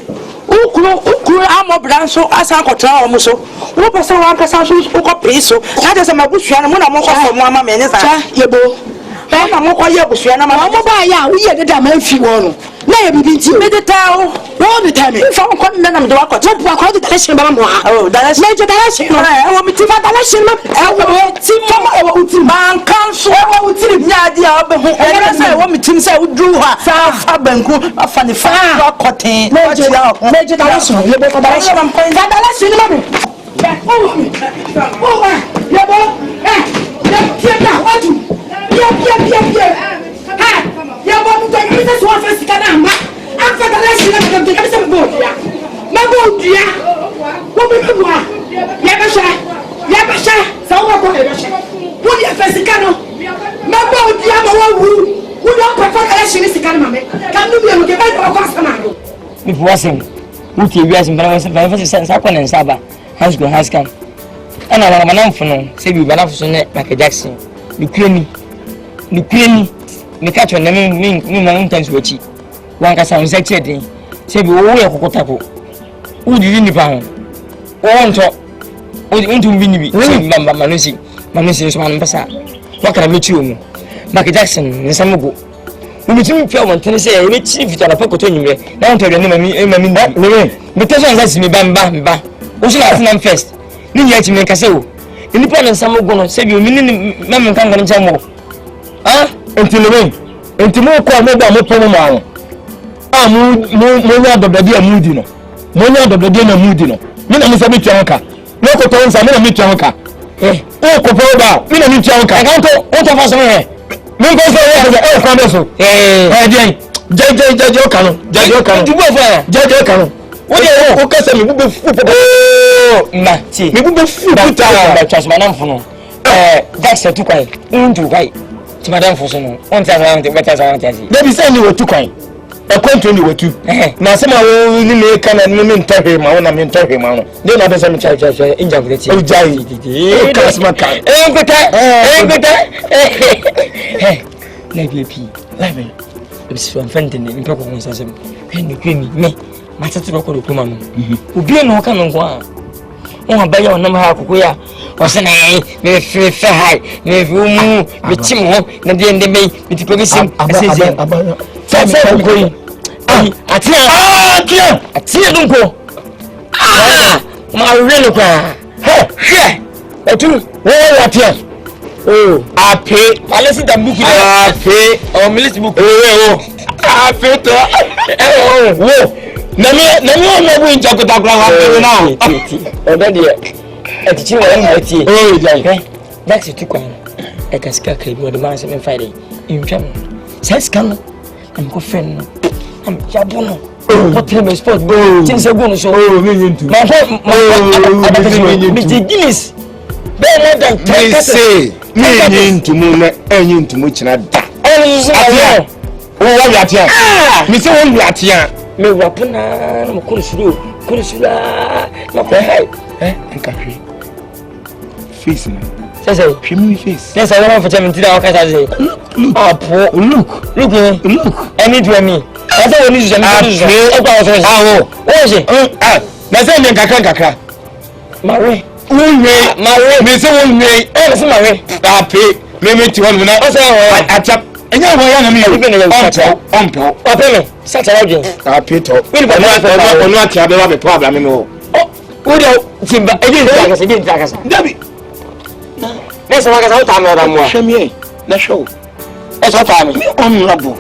I'm a brand so as I got to almost so. What was so one person who got paid so? That is a bush and one more from 1 minute. You go. I'm more quiet, Bush and I'm a we had the damn if you want. Maybe the town. All the time. If I'm calling them, I'm going to call the direction. Oh, that's major direction. I want me to have direction. I want to man council. I want me to say, we drew her. Fabanku, a funny fire cotton. Major direction. You better direction. I'm going that direction. You want to take this one for Sikanama? After the lesson of the Captain Bodia. Mabodia. What will you want? Yabasha, so what will you say? Would you have Sicano? Mabodia, who don't prefer the lesson is Sikanama? Can you be able to get back to Costanado? It wasn't. Who was in Brava Sense, Akan and Saba, has gone has come. And I am an unfun, say you better for Michael Jackson. You queen. Me catch your name, me mountains watchy. One can sound said, say, we all a cocotapo. Who did you found? One talk. What you want to be? Manusi is one passa. What can I meet you? Michael Jackson, the Samugo. We meet you for one Tennessee, which if you are a pocket on you, now tell your name, but that's me, bam. What's your name first? Need you to make a so. Independent Samugo, say you meaning Mamma can't go in more. Ah? Until more call me by Mopomo. Ah, Monia the Badia Mudino. Monia the Badia Mudino. Mina Miss Amitanka. No cottons, I'm in a Mitanka. Eh, oh, Copoba, Mina Mitanka. I can't go out of us. No go for the air condition. Eh, Judge Okano. What do you call me? Oh, Matty. We will be food. That's my name. That's a too quiet. Into white. Madam for some one time around the better around the maybe send you too kind. A country you were too. Now, some will can and women tell him, I want to tell him. Then I some child in Jack. Oh, Jai, Casma kind. Maybe let me. It's one friend in proper consumption. When you give me, my sister, who be no can on one. on ba yo nam ha kokoya o se na me fe hai me fu mu me tim ho na de ende me ti ko bisim asese se kokoyi atia dunko ma rele kwa he otu wo atia ape palesi da buku ape o milisi buku ape to wo nami o no bu injakuta kura wa pe na o de etichi wo na eti jai that's it kwa e ka sika ka bi o de man se me friday intwam ses kan am ko fen no am jabono what time sport tin se go no so me yintu ma Guinness be more than 10 say me yintu na yintu mu kina da atia wo wa atia me se wo atia me wa puna na mo kursuru na ko hai nka hwe face na say hwe me face say wo fa chama ntira o ka sa say apo look any to me I say we need to na say me kakra mawe me say won me say mawe ape me ti won na o say atap enya ho ya na me onto ape sat awje ape to we no atia be wa be problem me o wo de timba eje ntakasa dabi na say wakasa o ta me ra mo a hweme na show e so ta me honorable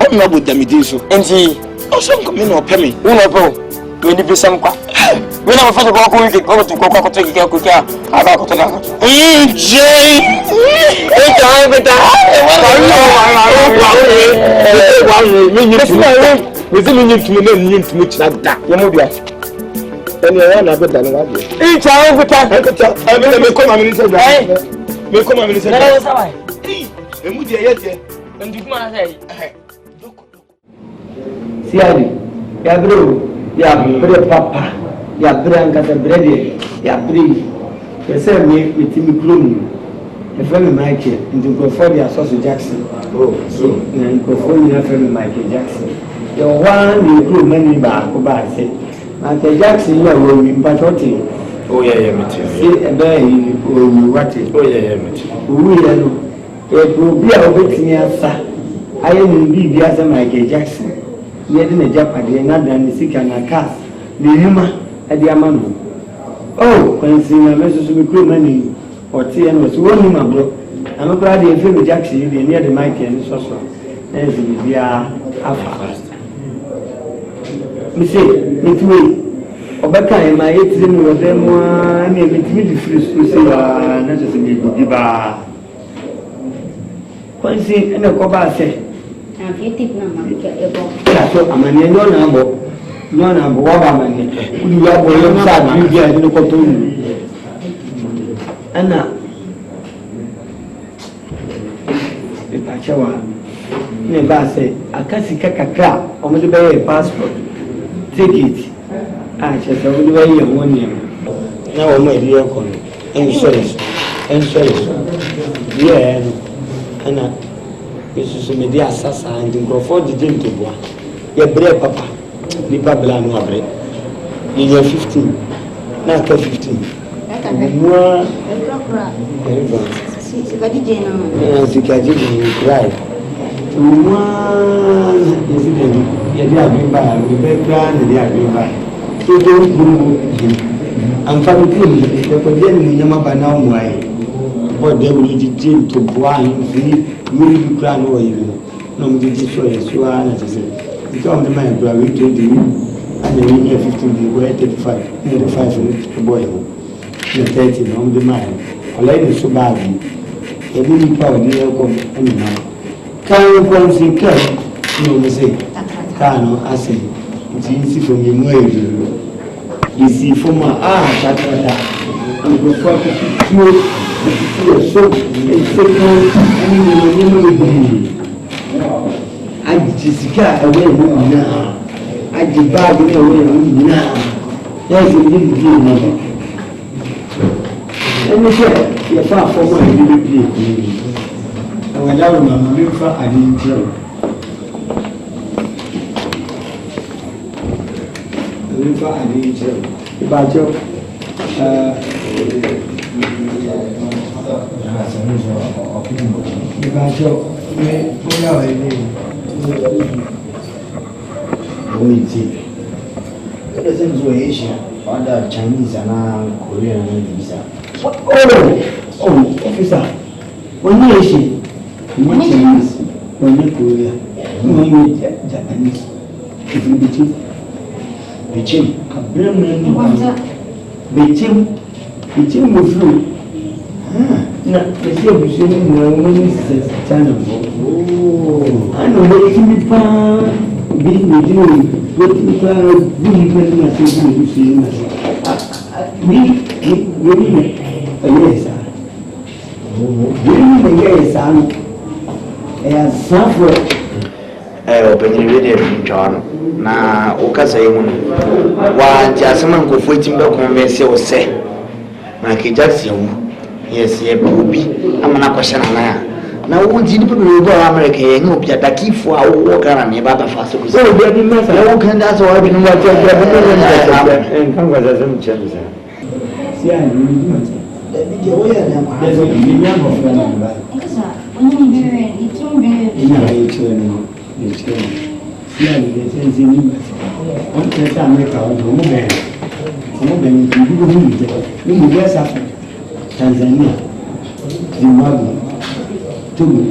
honorable damidiso enti o so nko me no pemi wo no po we ni bi sam kwa we na fa ko wiki ko to ko to ki ko kya aba ko to na je e ta beta me ni china da ye mo bia eni ya na beta na wa bia e ta beta me ko ma minister da me ko ma minister da sa wa e mu die ye tie ndi kuma na sai siadi ya bro ya bre papa ya bre angata brede ya bre yese me mitimi klonu e fa me Michael ndi ko for ya Soso Jackson so na ko for ya fa me Michael Jackson yo one ni klonu mani ba ko ba se Michael Jackson ya wo mi mpatoti meti si ebe yi o wate meti o ya no e probia obetini asa aye ni bibia asa Michael Jackson ye de na japade na dan sika na cars ni yuma ade amano kwansi na meso so mikro mani otie no so woni mabro amabra de efe Jackson de ne de Michael ni soso na ezi bibia afa mi se mitwe obeka e ma yetiri no de mo na mitimi di free so se ya na so se bi ba kwansi ene ko ba se tip na ma ebo so amane no na bo wa ba mane udi ya bo yo sa bi dia ni ko to ni ana e pa chawa ne ba se akasi kakakra o mo de be passport ticket che so de be ye woni na wo mo ri e ko ni insurance yeah ana yesu me dia sasa ndi nkrofo didi ntoboa ye bre papa ni babla no abre ni 15 na ka 15 moi si ka didi na si ka didi right moi yesu didi ye dia bimba ni be plan ni dia bimba to do guru am fa ko ni ko dia ni nyama bana mo ai bo de wuri didi ntoboa ni we do plan or you no me did show you so na say you come the man bro we 20 and then you 15 we 35 near 5 boy no 30 no the man all is so bad e bi pa ni e ko ani na kan ko si ka no me say ka no ase ti si from you mo e si from chata and go for so Jessica away now. I did bag away now. There's a little game. Let me say, you're far from my little game. I went out of my milk for I didn't tell. I didn't tell. About you. Other Chinese and Korean visa. Oh, officer. When you Asian, when you Chinese, when you Korean, when you Japanese, if you Bichim, Bichim was through. Now, they say Bichim, no one is China. Oh, I know what you can be being doing. What you can do, na wonti ni people go America ye no bia daki fo a wo Ghana ne ba ba fa so so bia di mesa wo kan da so wa bi no wa te bia bi no en kan ga za mu chemu sa si a ni ma da bi je wo ya na ma da so ni nya mo fa na ba kasa wani ni bere ni tun bere ina yi cho ni cho si a ni de sen sin ni ma on te ta America o mo be ni bi go ni je ni mo be sa Tanzania Zimbabwe Togo,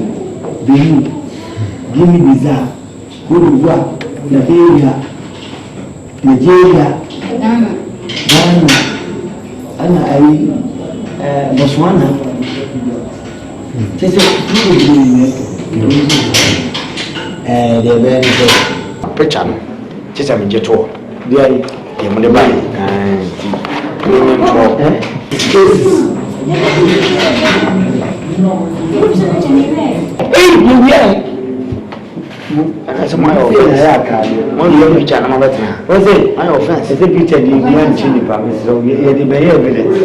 Benin, Guinea-Bissau, Côte d'Ivoire, Liberia, Nigeria, Ghana, Botswana. C'est picture no tisa mi jeto dia ye mo de bai That's my offense. One year, which I'm not was it? My offense. It's a picture of the chili pump. So we had the bear evidence.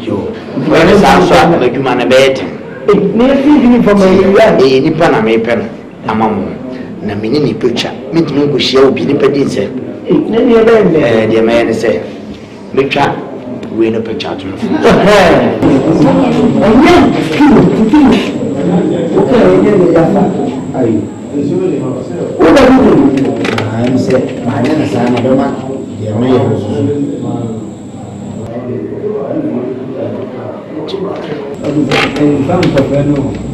You, when it's outside, like you man a bed. It needs to from a Nippon, a pen, a mom. Namini picture. Meant me go share be the pedicure. The man said, Picture, win a picture to I'm said, my name is Anna Doma, the Americans.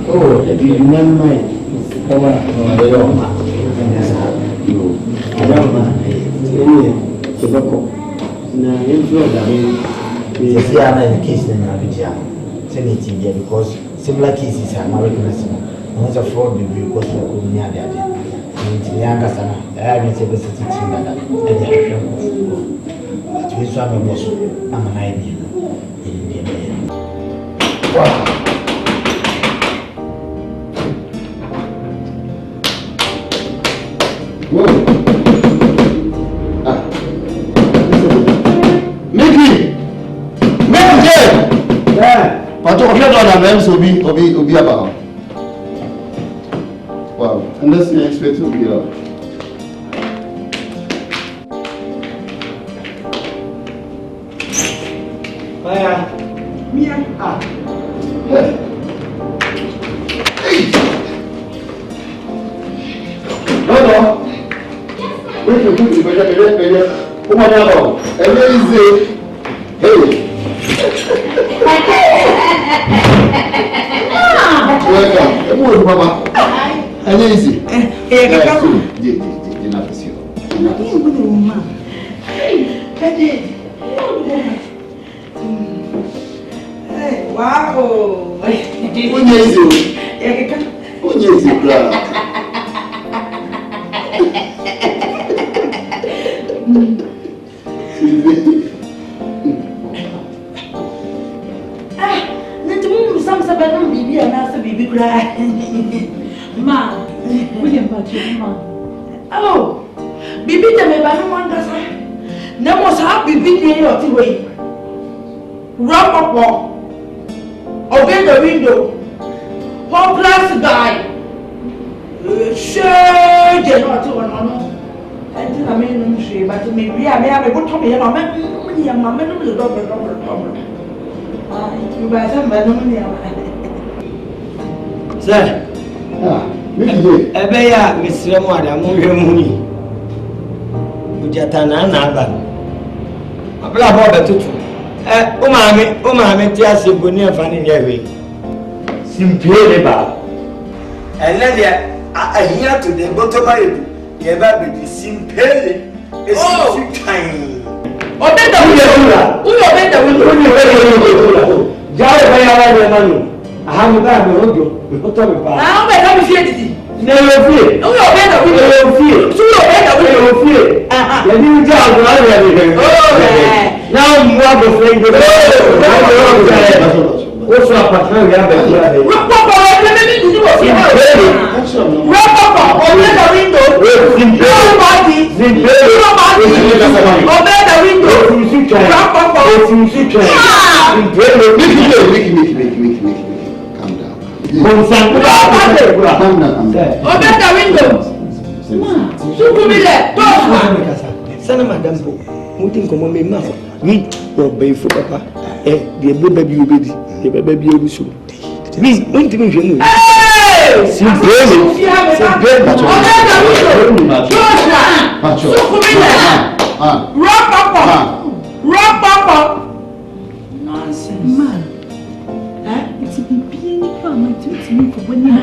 Oh, if you remember my power, I don't know. Now, in Florida, we see another case in Abidjan, Senating here because similar cases are American. Once a fraud will be because of near that. And the younger son, I haven't ever seen that. And the African but we saw me was I'm an idea in the wow. Mickey! Mickey! Yeah! But you're not a man, so be about. Wow, and that's the expect to be out. Hiya. Mia. Ah. Hey. Hello. Wait a minute, come on now. Amazing. Hey. Welcome. Come on, Mama. And easy. Wow. Ma, William Patrick, ma. Oh, Bibi, the Mebano Mandasa. No more happy Bibi or the way. Rock up, open the window. Whole glass guy. Shade, not one. I think I mean, she by But maybe I may have a good time. Mamma, the double. You guys have my money. Sir, Ebeya, Miss Ramada, Muni. Ujatana Naba. A black bobber tutu. Umame, Tiasi Bunia Fanny Gary. Simply bar. And then I hear to the bottom of it. Gave up with the simply. It's kind. Oh, better we are. Who are better with you? Jai, I haven't got a road. How may I be feared? Never fear. Oh, you're better with your fear. So you're better with your fear. The new job, now you have a friend. What's up, partner? Rock up, open the window. Nobody. Open the window. Rock up. Calm down. Open the window. Sana madam po. Mutin ko mo may mafo. Ni o bay fo papa. De baby obedi. De baby obusu. Ni unti mi hwe mu. Simple. Rock papa. Nonsense. Man. It's been being from me for when you are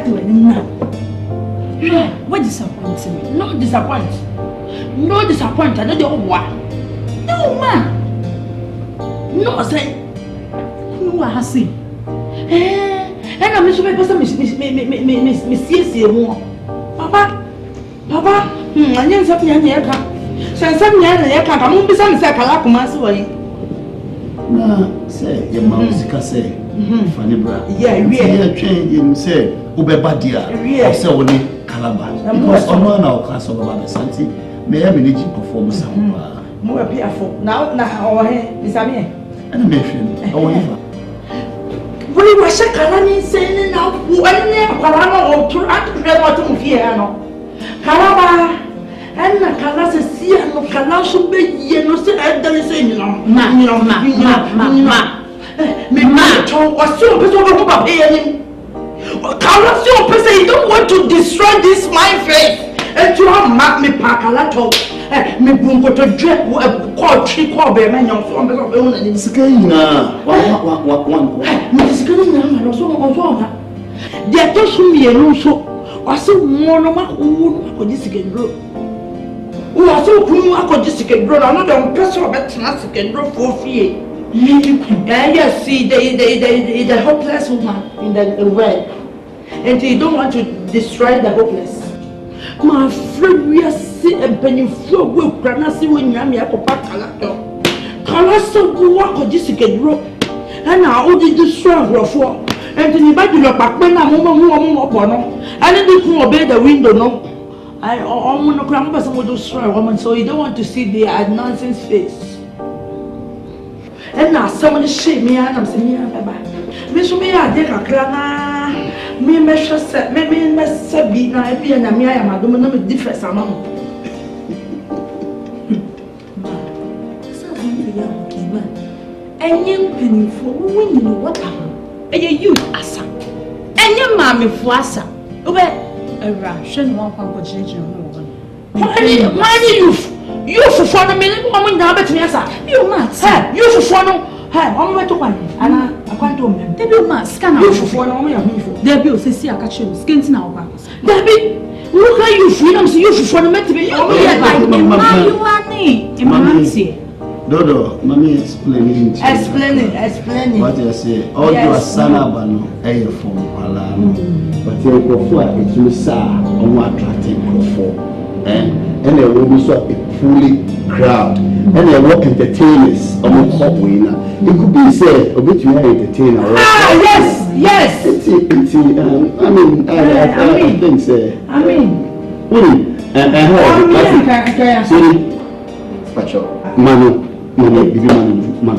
to now. No, what disappoints me? No disappoint. I don't know why. No man. No say. No I have seen. And I'm sure my person miss Papa. I didn't say anything. So something I can't. I'm beside the Kalakuma way. No, say your mouth say. Funny bra. Yeah, we are changing. Say, Ubebadia. I say only Calabar. Because on one of class of Asante, may have an aging performance. More fearful. Now, our hand is a man. And a mission. However, we were Shakalani saying now, who I never Kalama or to Anton Fiano. Kalama. And the Kalas is here, and the Kalas will be no say, there is any ma. Me man, or so over Papa him. Kalas, your person, you don't want to destroy this my faith. And you have marked me Pacalato. Me bungo to drip called tree called by man, young from the own and Skina. One. Miss Skina, and also they are just me and also, or so more who could this again grow. Who are so whom I could just get grown, another person, but not can grow for fear. Yes, see, the hopeless woman in the world, and they don't want to destroy the hopeless. My friend, we are sick and penny flow with Granasi when Yami Papa Calato. Calasso go walk or just get grow, and now all the destroy grow for. And to the back in your back when I'm more, and then they can obey the window, no. I want to cram person will destroy a woman, so you don't want to see the nonsense face. And now someone shame me and I'm saying, Miss me, I take a crana. Me measure set, maybe mess a beat, and I be an Amia, and I don't know the difference among. And young penny for winning what happened. And you, Asa. And your mammy for Asa. A ration one for changing. You for fun a minute, woman, now bet me, you must. You for fun. I'm going to one, and I can't do them. They will mask, can you for one? There be see a catch you, skins now. Debbie, look at you, freedom, see you for fun. You are me. Dodo, mommy explaining. What you say? All your son abano, air from Palam. But you go for it, you saw on what attracting for. And there will be so a fully crowd. And there were entertainers on the top winner. It could be said, a bit you are entertainer. Yes. I think so. Manu,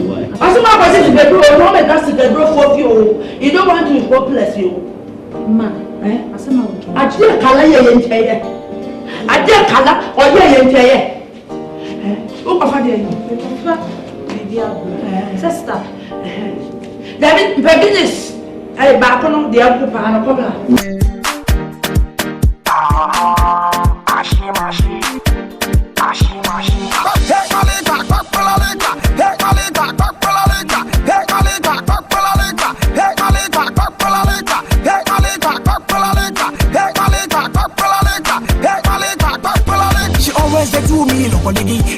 why? As my person to the room, that's the draw for you. You don't want to hopeless you. Man, as a man. Actually, Kalaya and Chaya. Agya kala oye yenteye. O papa de yi. Papa bibi ago. Sister. David business. Ay ba ko no de ago pa na ko ba.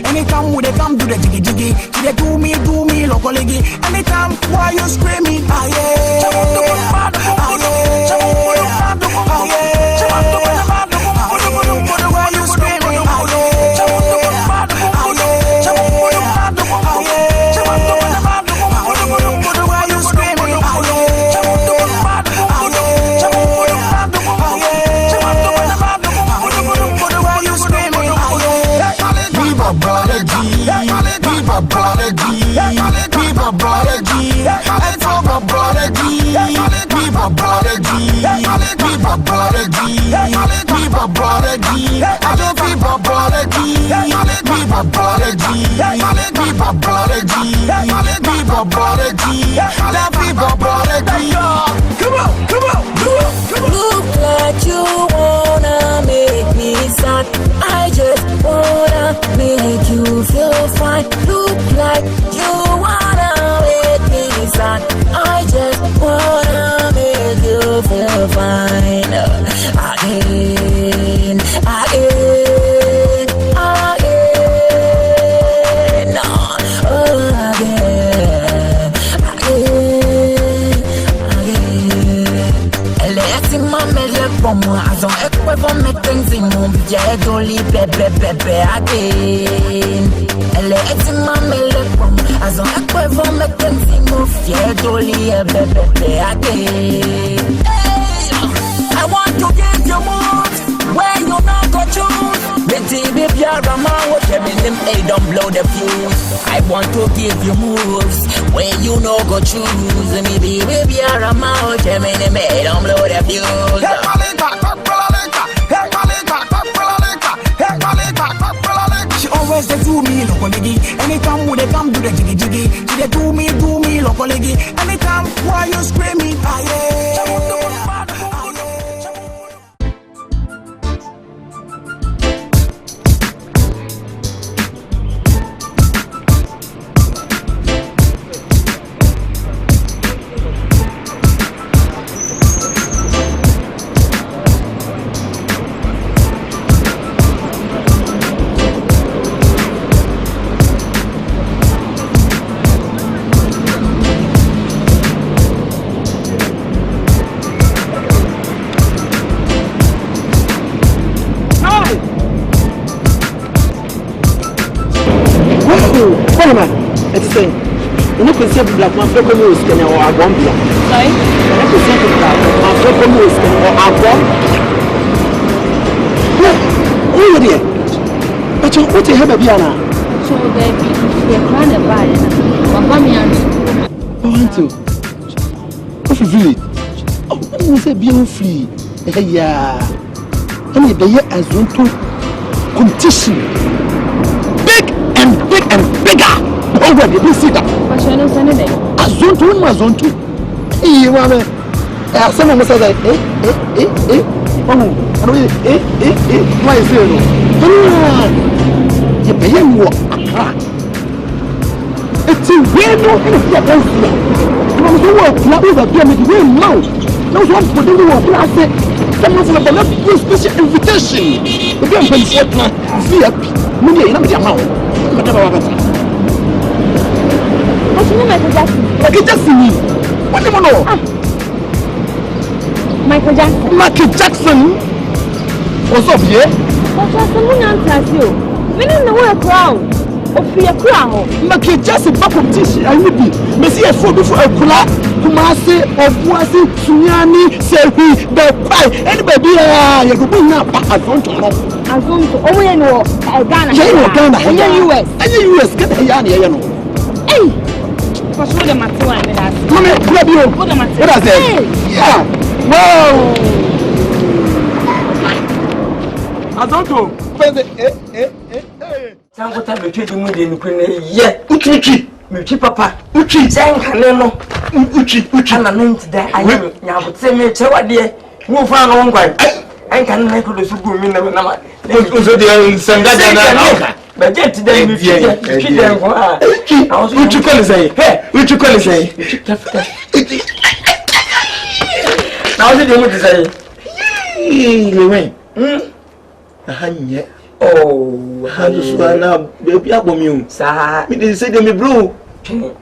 Anytime when they come do the jiggy jiggy, they do me locally. Anytime why you screaming, ah yeah, why you screaming, Look like you wanna make me sad. I just wanna make you feel fine. Look like you wanna make me sad. I just wanna make you feel fine. Again. Azon ekwe von metenzi mumbia edoli bebe again. Ele eti mamele kwam. Azon ekwe von metenzi mufia edoli bebe again. I want to get your moves where you not go choose. Betty baby Rama, what you mean them don't blow the fuse. I want to give you moves where you no go choose. Me baby Rama, what you mean them don't blow the fuse. She always they do me locally. Anytime when they come do the jiggy jiggy, they do me locally. Anytime why you screaming, ah yeah. It's saying, you know, can see black man for communist can or a bomb. Sorry? You can see black man for communist or a bomb. Oh, dear. But you put a heavy piano. So they be crying about it. Oh, auntie. What's the village? Oh, I say being free. Yeah. I mean, the year Azonto competition. Big and bigger. Oh, where did you see that? But you know, Sunday. Azonto. Hey, mama. Someone was like, eh. Oh, why is it? You pay him what? It's a weird one in the place. I'm so work, not with a pyramid, we're mouth. No one for the work, I said, someone from the left, special invitation. The game can set my VIP. Money, I'm your mouth. What's your name, Michael Jackson? Michael Jackson? What do you know? Michael Jackson? What's up here? What's up, someone answers you. We don't know where crown. Ofia crown. Michael Jackson, back of tissue, I will be. Messi, a food for a kula, Kumasi, or Wasi, Sunyani, Sehi, the pie, and baby, you could bring up Azonto. Azonto, oh, you know, Ghana, and US, get a yarn, you know. Hey! What's with the matter? Mommy, grab you. What am I saying? Yeah. Wow. Azonto. Sango ta be twedi mu de nkune ye. Uchi. Me papa. Uchi. Senka no. Uchi. Ana no ntida ayi nyabote me chewade. Mu fa no ngwan. Ai kan na ko do su gu mi na ma. Uzo de sanga na. Budget de mi fi. Uchi de ko ah. Uchi ko le say. Hey, uchi ko le say. Now what do you want to say? Lewen. Ahanye. Oh, how do you now baby abomu? Sa, me dey say me bro.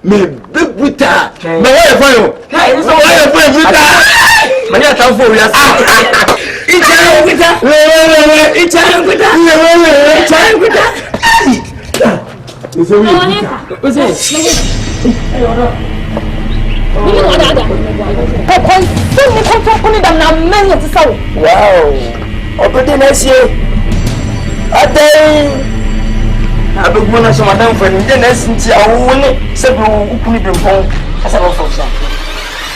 Me big buta. Me why for you? Hey, so why for buta? Me ya tan for we as. Icha buta. We. Icha buta. We. Icha buta. Is it we? What's it? Wow. Obedi na sie. Adai. Abegbo na so madam for ni na sinti awo ni se bi ukuni bi fon. Asa ba fon sa.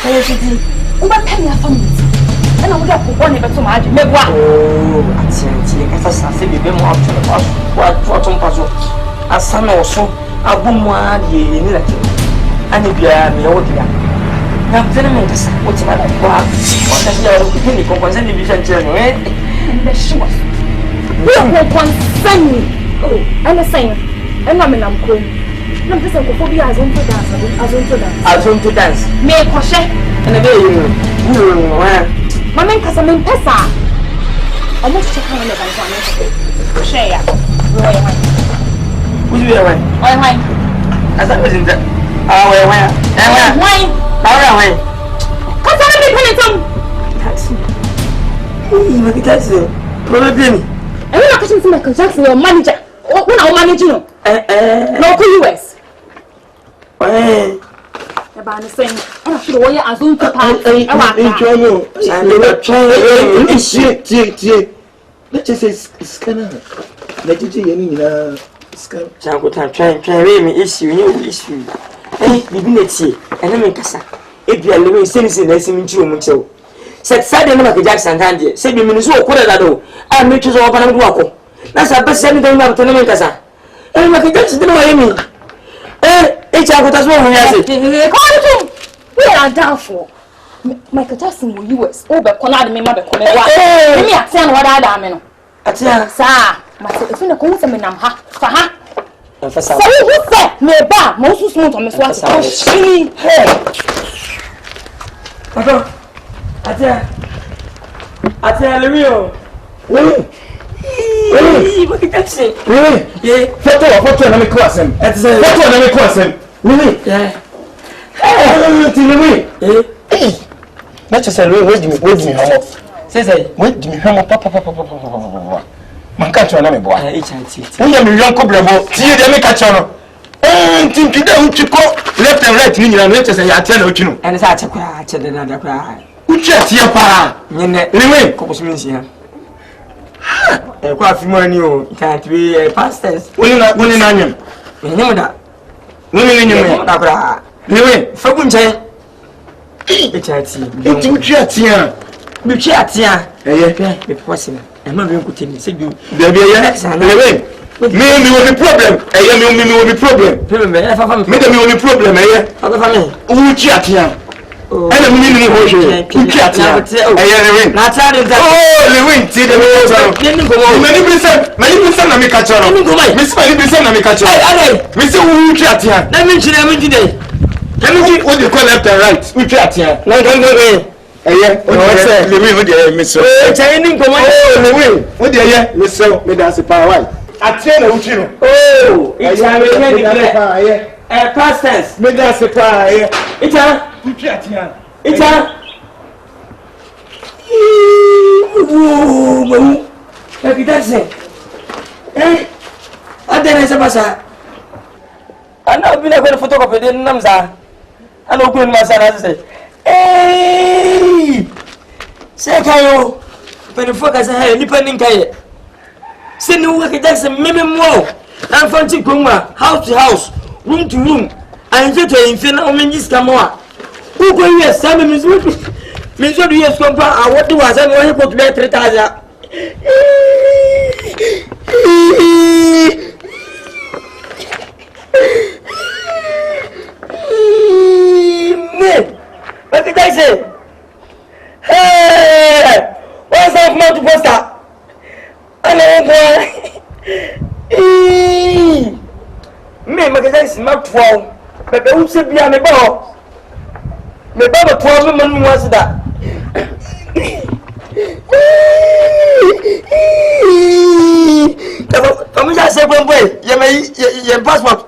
Ayo siti. Uba kan ya family. Ana wo da ko ni beto ma age megwa. Oh, Asante. Asa sa se bi be mo afto na paso. Wa to paso. Asa na oso. Agumu ade ni la. Ani bia me wo dia. Na tena kasa wote mala kwa wakati ya rukini kwa kwanza ni bisha nchini ndashwa kwa kwanza ni ana saying ana mena mko na mpesa kwa phobia azonto dance me kwashe na be you mama nkasa me mpesa amo cheka na banza share ya roya hai uzi ya hai asa wezinza why Laura way. Cause I don't need anything. That's it. Look at that. Probably. I'm not catching some Michael Jackson or manager. When I'm managing no. Local US. Why? The band is saying, I'm sure why Azonto part. Let's just say scanner. Let's just say scanner. Try me issue. Eh, bibi neti, ene me kasa. Ebia lewe senisi na esi nchi omu nchewo. Set side na Michael Jackson tandie. Se bi minu so okura dado. A me twa so opa na mdu akọ. Na sa bese ni dan na butene me kasa. Eh, Michael Jackson de wa yemi. Echa akota so ohun yase. Ko tu. We are down for. Michael Jackson wo US. O be kona de me ma be kona wa. Me atia na wada da me no. Atia sa, ma se efu na ko se me nam ha. Fa ha. So who said me ba mo so smooth on me so what she hey papa atia lewio what did that say yeah photo na me kwasem photo na me kwasem really yeah hey let's just say wait me homo say wait me homo papa man catch on me boy we am young kobrebo tie dey me catch on tinki dey uchiko left and right ni nyina no chese ya tie na uchino ene sa achekwa ache de na da kwa uchi tie pa nyene lewe ko bosu minsi ha kwa afimani o can't be past tense woni na anyam nyem da woni nyem da kwa lewe fagu nche echati uchi atia bichi atia be possible Emma be kutini se bi there be lewe me will be problem me will be problem me dem will be problem uchi atia ene me ni ho hwe uchi atia lewe na tare da lewe ti de me na me ka choro me se na me ka choro me se uchi atia na me nchire me ndide can you what they call left and right uchi atia na go lewe wo dey me so Chinese nkomo lewe wo dey me so me da se pa why atie na uchi no icha me declare past tense me da se pa icha uchi atia icha wo e that say adena se basa ana bi na ko photocopy de namza ana ko ni masana se say kayo pero focus ha ni panin kaye se ni wo ka Jackson meme mo na fanti konwa house to house room to room anje to infina o menji scamo a wo ko yes sam me so do yes kompa a what was am wo ko to be 3000 What did I say? Hey! What's up, Mount Poster? Me, my guys, not 12. But who should be on the ball? My brother 12 women was that. Come on, say one way. You may passport.